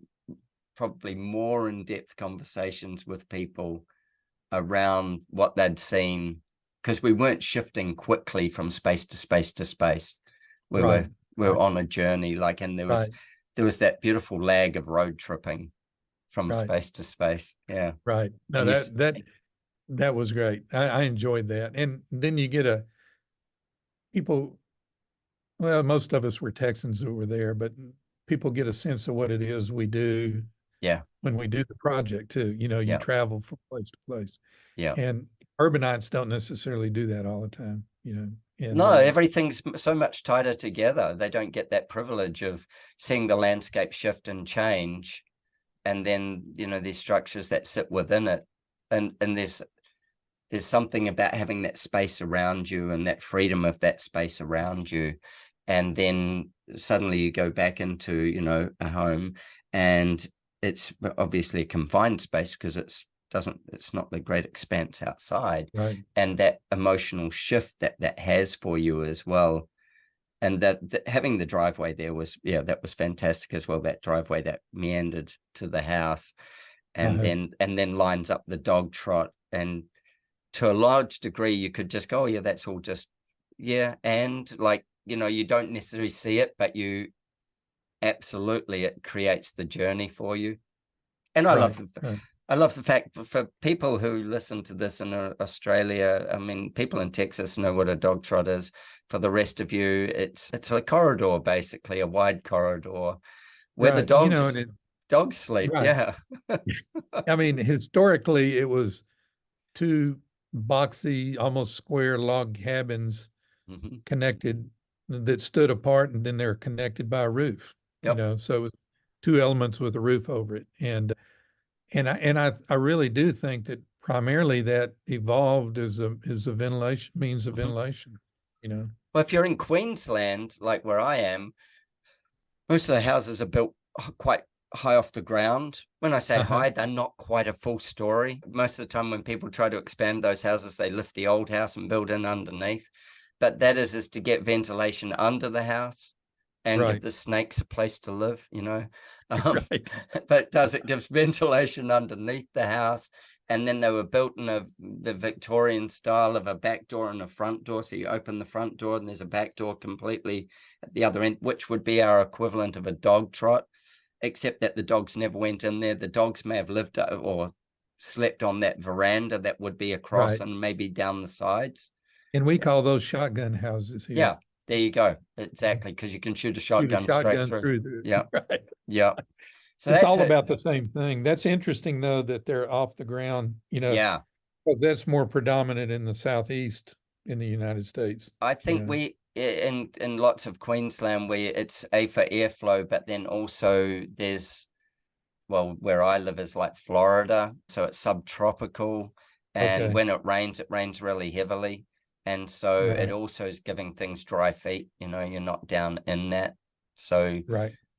probably more in-depth conversations with people around what they'd seen, because we weren't shifting quickly from space to space to space. We were on a journey, like, and there was that beautiful lag of road tripping from space to space. Yeah. Right. No, that was great. I enjoyed that. And then you get people, well, most of us were Texans that were there, but people get a sense of what it is we do. Yeah. When we do the project too, you know, you travel from place to place. Yeah. And urbanites don't necessarily do that all the time, you know. And, no, everything's so much tighter together. They don't get that privilege of seeing the landscape shift and change. And then, you know, these structures that sit within it. And there's something about having that space around you and that freedom of that space around you. And then suddenly you go back into, you know, a home, and it's obviously a confined space because it's not the great expanse outside. Right. And that emotional shift that has for you as well. And that having the driveway there was, that was fantastic as well. That driveway that meandered to the house, and then lines up the dog trot. And to a large degree, you could just go, oh yeah, that's all just, and like, you know, you don't necessarily see it, but you absolutely, it creates the journey for you. And I love the fact for people who listen to this in Australia, I mean, people in Texas know what a dog trot is. For the rest of you, it's a corridor, basically a wide corridor where the dogs, you know, dogs sleep. Right. Yeah. I mean, historically, it was two boxy, almost square log cabins connected that stood apart, and then they're connected by a roof. You know, so it was two elements with a roof over it. And I really do think that primarily that evolved as a ventilation means of ventilation, you know. Well, if you're in Queensland, like where I am, most of the houses are built quite high off the ground. When I say high, they're not quite a full story. Most of the time when people try to expand those houses, they lift the old house and build in underneath. But that is to get ventilation under the house and give the snakes a place to live, you know. But it gives ventilation underneath the house. And then they were built in the Victorian style of a back door and a front door. So you open the front door and there's a back door completely at the other end, which would be our equivalent of a dog trot, except that the dogs never went in there. The dogs may have lived or slept on that veranda that would be across and maybe down the sides. And we call those shotgun houses here. Yeah, there you go. Exactly, because you can shoot a shotgun straight through. Yeah, yeah. So it's all about the same thing. That's interesting, though, that they're off the ground, you know. Yeah. Because that's more predominant in the Southeast in the United States. I think we, in lots of Queensland, it's A for airflow, but then also there's, well, where I live is like Florida, so it's subtropical. And when it rains really heavily. And so it also is giving things dry feet, you know, you're not down in that. So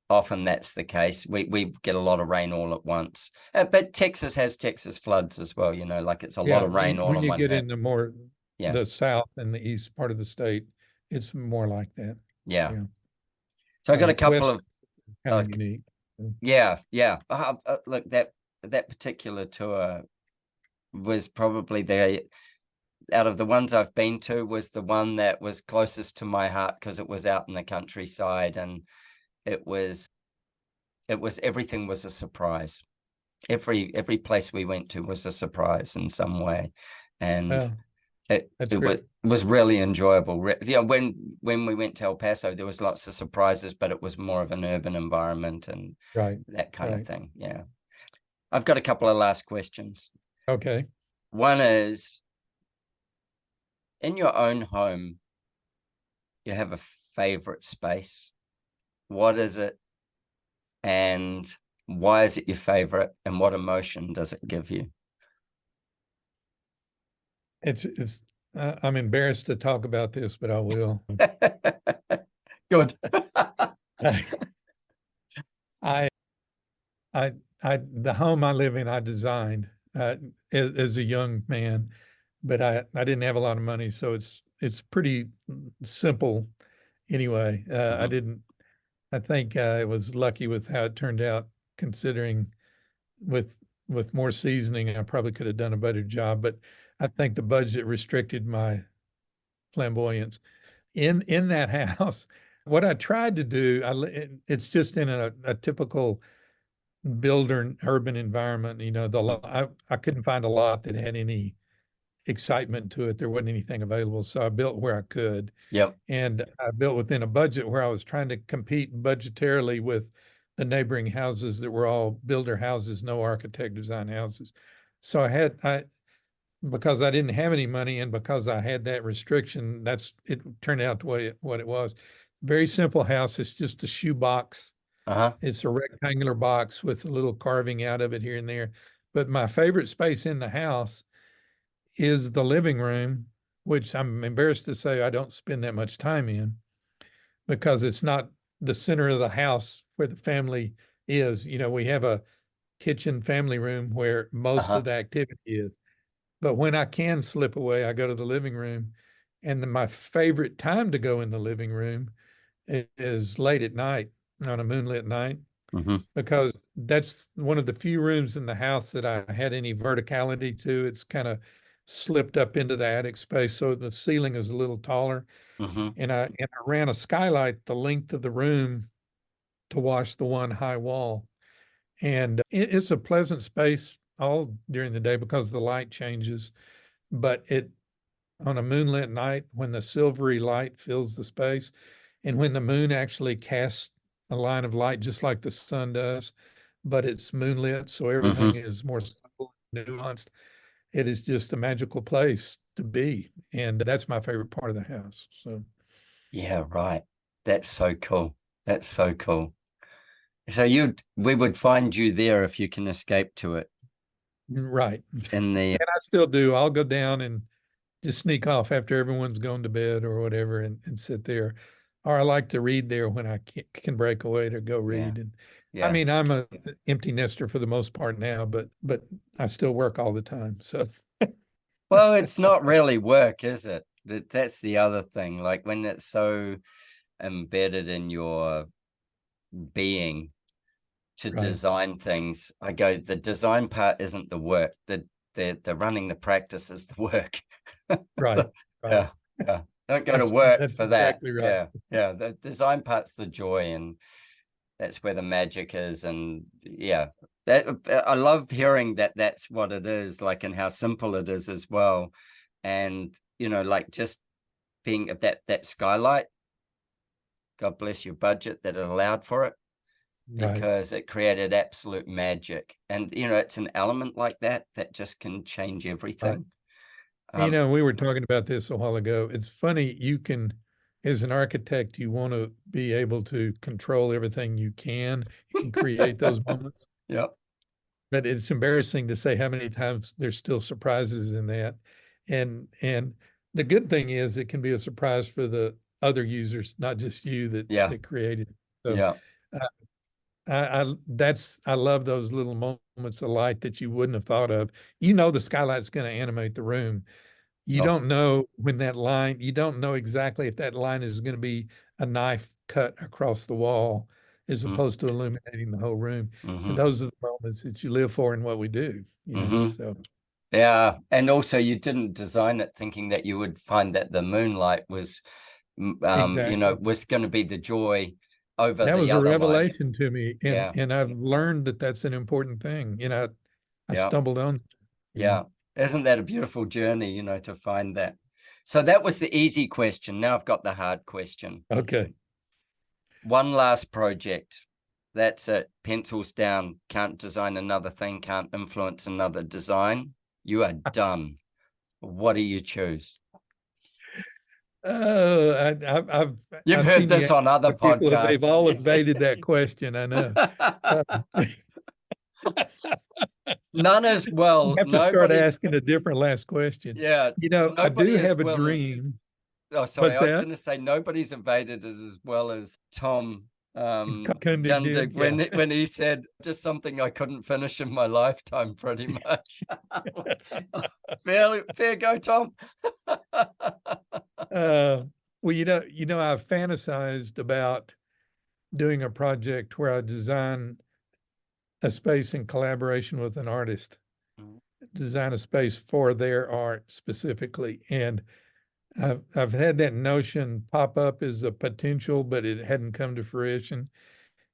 often that's the case. We get a lot of rain all at once. But Texas has Texas floods as well, you know, like it's a lot of rain all in one. When you get into more the south and the east part of the state, it's more like that. Yeah. So I got a couple of kind of unique. Yeah. Look, that particular tour was probably out of the ones I've been to, was the one that was closest to my heart because it was out in the countryside, and it was everything was a surprise. Every place we went to was a surprise in some way, and it was really enjoyable. You know, when we went to El Paso, there was lots of surprises, but it was more of an urban environment and that kind of thing. Yeah, I've got a couple of last questions. Okay. One is, in your own home, you have a favorite space. What is it? and why is it your favorite, and what emotion does it give you? I'm embarrassed to talk about this, but I will. Good. I, the home I live in, I designed as a young man, but I didn't have a lot of money, so it's pretty simple anyway. I think I was lucky with how it turned out, considering with more seasoning, I probably could have done a better job, but I think the budget restricted my flamboyance. In that house, what I tried to do, it's just in a typical builder urban environment. I couldn't find a lot that had any excitement to it. There wasn't anything available, so I built where I could. Yep. And I built within a budget where I was trying to compete budgetarily with the neighboring houses that were all builder houses, no architect design houses. So because I didn't have any money and because I had that restriction, it turned out the way what it was. Very simple house. It's just a shoe box. It's a rectangular box with a little carving out of it here and there. But my favorite space in the house is the living room, which I'm embarrassed to say I don't spend that much time in, because it's not the center of the house where the family is. We have a kitchen family room where most of the activity is. But when I can slip away, I go to the living room. And my favorite time to go in the living room is late at night, on a moonlit night, because that's one of the few rooms in the house that I had any verticality to. It's kind of slipped up into the attic space, so the ceiling is a little taller. And I ran a skylight the length of the room to wash the one high wall. And it's a pleasant space all during the day because the light changes. But on a moonlit night, when the silvery light fills the space, and when the moon actually casts a line of light just like the sun does, but it's moonlit, so everything is more subtle and nuanced. It is just a magical place to be. And that's my favorite part of the house. So yeah, right. That's so cool. That's so cool. So we would find you there if you can escape to it. right. And And I still do. I'll go down and just sneak off after everyone's gone to bed or whatever and sit there. Or I like to read there when I can break away to go read. And I mean, I'm a empty nester for the most part now, but I still work all the time. So well, it's not really work, is it? That's the other thing. Like when it's so embedded in your being to design things, I go, the design part isn't the work. The running the practice is the work. Right. Yeah. Don't go to work for that. Exactly right. Yeah. The design part's the joy, and that's where the magic is. And I love hearing that that's what it is, like, and how simple it is as well. And like just being that skylight, God bless your budget that it allowed for it, because it created absolute magic. And it's an element like that just can change everything. We were talking about this a while ago. It's funny, as an architect, you want to be able to control everything you can and create those moments. Yeah. But it's embarrassing to say how many times there's still surprises in that. And the good thing is it can be a surprise for the other users, not just you that created it. So I love those little moments of light that you wouldn't have thought of. The skylight's going to animate the room. You don't know when you don't know exactly if that line is going to be a knife cut across the wall as opposed to illuminating the whole room. And those are the moments that you live for in what we do, so. Yeah. And also you didn't design it thinking that you would find that the moonlight was, was going to be the joy over that the was a other revelation light. to me. And I've learned that that's an important thing. I stumbled on. Yeah. Isn't that a beautiful journey, to find that? So that was the easy question. Now I've got the hard question. Okay. One last project. That's it. Pencils down. Can't design another thing. Can't influence another design. You are done. What do you choose? I've You've I've heard seen this on other the people, they've podcasts. all evaded that question. I know. None as You well. have to start Nobody's, asking a different last question. yeah, I do nobody as have a well as, dream. oh, sorry, What's I was that? going to say nobody's evaded it as well as Tom Kundig did, Gundig when he said just something I couldn't finish in my lifetime, pretty much. Fair go, Tom. Well, I've fantasized about doing a project where I design a space in collaboration with an artist, design a space for their art specifically. And I've had that notion pop up as a potential, but it hadn't come to fruition.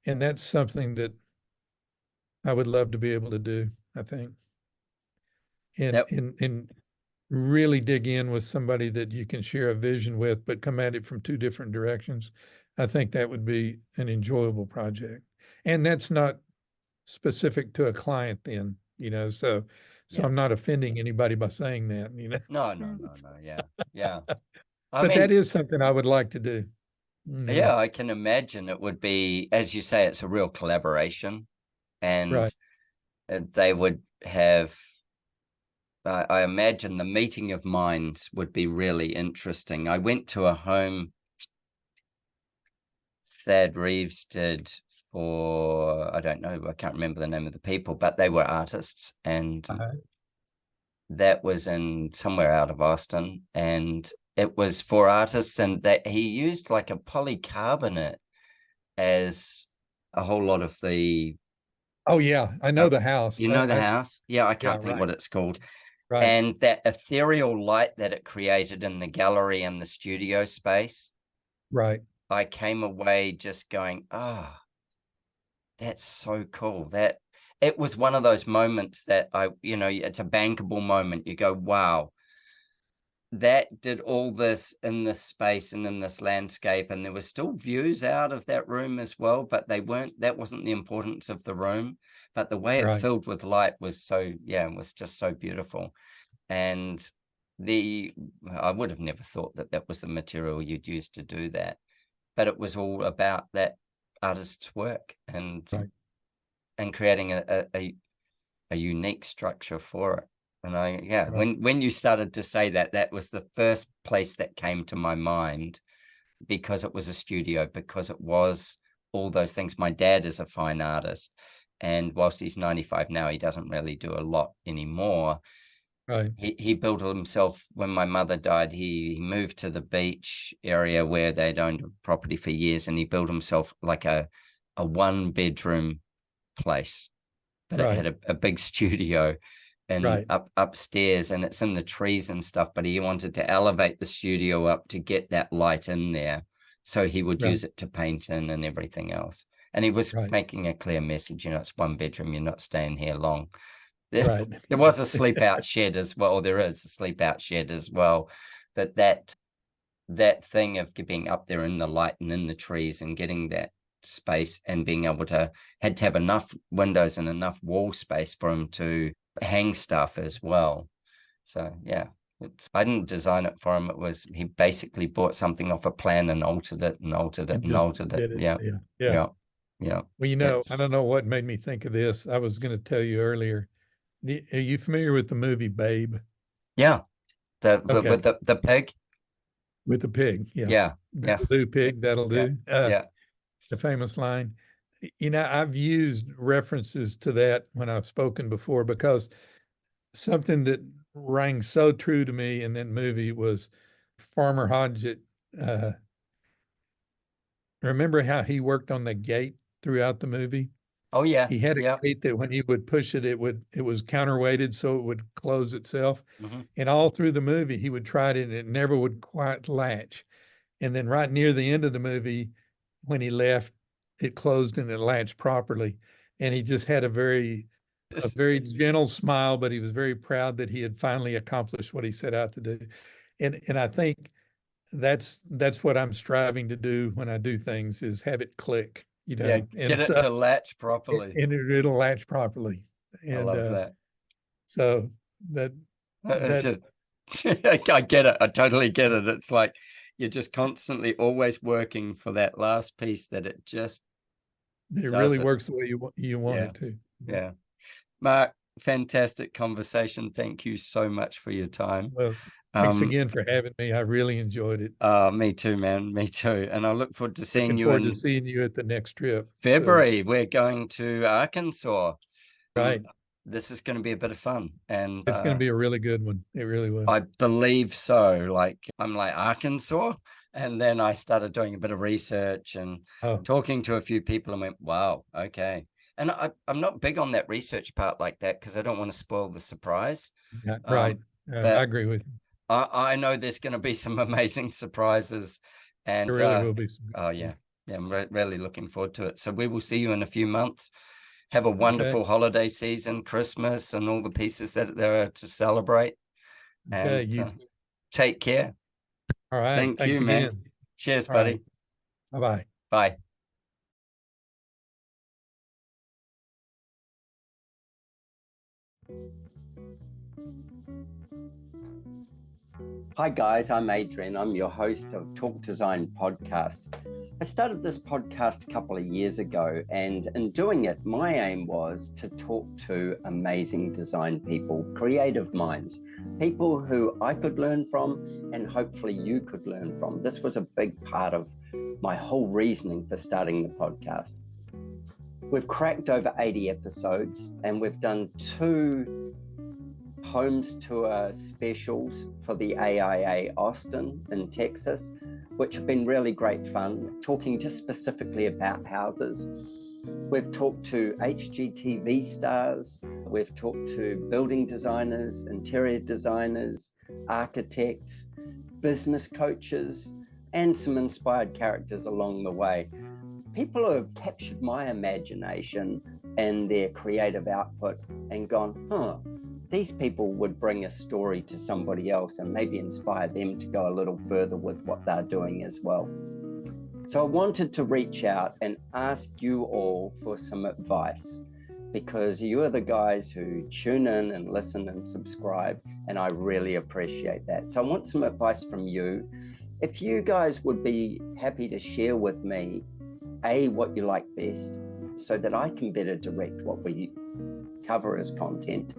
And that's something that I would love to be able to do, I think. And Yep. and really dig in with somebody that you can share a vision with, but come at it from two different directions. I think that would be an enjoyable project. And that's not specific to a client then, so Yeah. I'm not offending anybody by saying that, No. Yeah. I But that mean, is something I would like to do. yeah, I can imagine it would be, as you say, it's a real collaboration, and Right. they would have, I imagine the meeting of minds would be really interesting. I went to a home Thad Reeves did for, I don't know, I can't remember the name of the people, but they were artists, and that was in somewhere out of Austin, and it was for artists, and that he used like a polycarbonate as a whole lot of the. Oh yeah, I know the house. You know the house? Yeah, I can't think right. what it's called. Right. And that ethereal light that it created in the gallery and the studio space. Right. I came away just going, that's so cool. That it was one of those moments that it's a bankable moment. You go, wow, that did all this in this space and in this landscape. And there were still views out of that room as well, but that wasn't the importance of the room. But the way it filled with light was it was just so beautiful. And I would have never thought that was the material you'd use to do that. But it was all about that artist's work and creating a unique structure for it. And when you started to say that, that was the first place that came to my mind, because it was a studio, because it was all those things. My dad is a fine artist, and whilst he's 95 now, he doesn't really do a lot anymore. Right. He built himself, when my mother died, he moved to the beach area where they'd owned a property for years, and he built himself like a 1-bedroom place, but it had a big studio and upstairs, and it's in the trees and stuff, but he wanted to elevate the studio up to get that light in there, so he would use it to paint in and everything else. And he was making a clear message, it's 1 bedroom, you're not staying here long. There was a sleep out shed as well. There is a sleep out shed as well. But that thing of being up there in the light and in the trees and getting that space and being able to, had to have enough windows and enough wall space for him to hang stuff as well. So yeah, I didn't design it for him. It was, he basically bought something off a plan and altered it and altered it and altered it. Yeah. Well, I don't know what made me think of this. I was going to tell you earlier. Are you familiar with the movie Babe? Yeah. With the pig? With the pig, Yeah. That'll do, pig, that'll do. Yeah. The famous line. I've used references to that when I've spoken before, because something that rang so true to me in that movie was Farmer Hodgett. Remember how he worked on the gate throughout the movie? Oh yeah. He had a gate that when he would push it, it was counterweighted, so it would close itself. And all through the movie, he would try it and it never would quite latch. And then right near the end of the movie, when he left, it closed and it latched properly. And he just had a very gentle smile, but he was very proud that he had finally accomplished what he set out to do. And I think that's what I'm striving to do when I do things, is have it click. Get it to latch properly. And it'll latch properly. And I love that. So that I get it. I totally get it. It's like, you're just constantly always working for that last piece that it just It really works the way you want it to. Yeah. Mark, fantastic conversation. Thank you so much for your time. Well, thanks again for having me. I really enjoyed it. Me too, man. Me too. And I look forward to seeing you forward to seeing you at the next trip. February. We're going to Arkansas. Right. This is going to be a bit of fun. And it's going to be a really good one. It really will. I believe so. Like, I'm like, Arkansas? And then I started doing a bit of research and talking to a few people and went, wow, okay. And I'm not big on that research part like that because I don't want to spoil the surprise. Yeah, right. I agree with you. I know there's going to be some amazing surprises. And there really will be some. Oh, yeah. Yeah, I'm really looking forward to it. So we will see you in a few months. Have a wonderful holiday season, Christmas, and all the pieces that there are to celebrate. Okay, and take care. All right. Thanks you, again. man. Cheers, buddy. Right. Bye-bye. Bye. Hi guys, I'm Adrian. I'm your host of Talk Design Podcast. I started this podcast a couple of years ago, and in doing it, my aim was to talk to amazing design people, creative minds, people who I could learn from and hopefully you could learn from. This was a big part of my whole reasoning for starting the podcast. We've cracked over 80 episodes and we've done 2 homes tour specials for the AIA Austin in Texas, which have been really great fun, talking just specifically about houses. We've talked to HGTV stars, we've talked to building designers, interior designers, architects, business coaches, and some inspired characters along the way. People who have captured my imagination and their creative output and gone, these people would bring a story to somebody else and maybe inspire them to go a little further with what they're doing as well. So I wanted to reach out and ask you all for some advice, because you are the guys who tune in and listen and subscribe, and I really appreciate that. So I want some advice from you. If you guys would be happy to share with me, what you like best, so that I can better direct what we cover as content.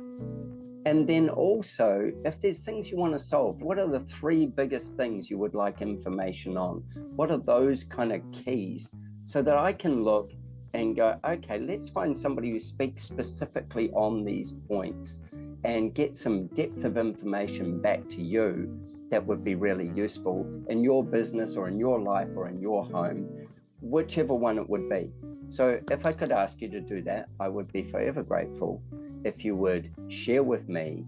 And then also, if there's things you want to solve, what are the 3 biggest things you would like information on? What are those kind of keys, so that I can look and go, okay, let's find somebody who speaks specifically on these points and get some depth of information back to you that would be really useful in your business or in your life or in your home, whichever one it would be. So if I could ask you to do that, I would be forever grateful if you would share with me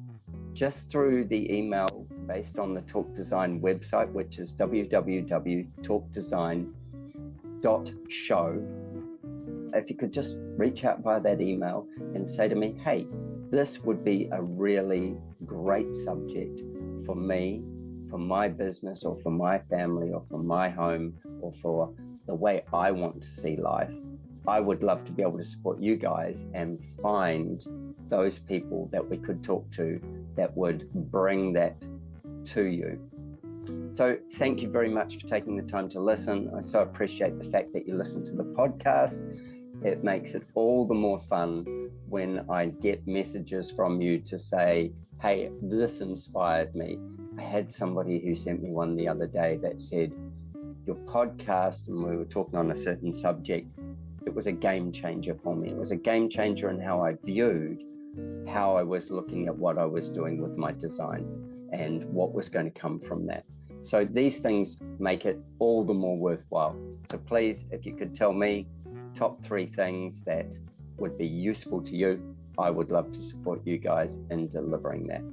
just through the email based on the Talk Design website, which is www.talkdesign.show. If you could just reach out via that email and say to me, hey, this would be a really great subject for me, for my business, or for my family, or for my home, or for the way I want to see life. I would love to be able to support you guys and find those people that we could talk to that would bring that to you. So thank you very much for taking the time to listen. I so appreciate the fact that you listen to the podcast. It makes it all the more fun when I get messages from you to say, hey, this inspired me. I had somebody who sent me one the other day that said, your podcast, and we were talking on a certain subject, it was a game changer for me. It was a game changer in how I viewed how I was looking at what I was doing with my design and what was going to come from that. So these things make it all the more worthwhile. So please, if you could tell me top 3 things that would be useful to you, I would love to support you guys in delivering that.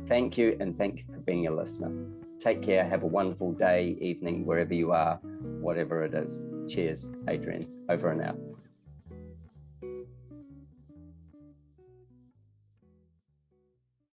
Thank you, and thank you for being a listener. Take care. Have a wonderful day, evening, wherever you are, whatever it is. Cheers, Adrian. Over and out.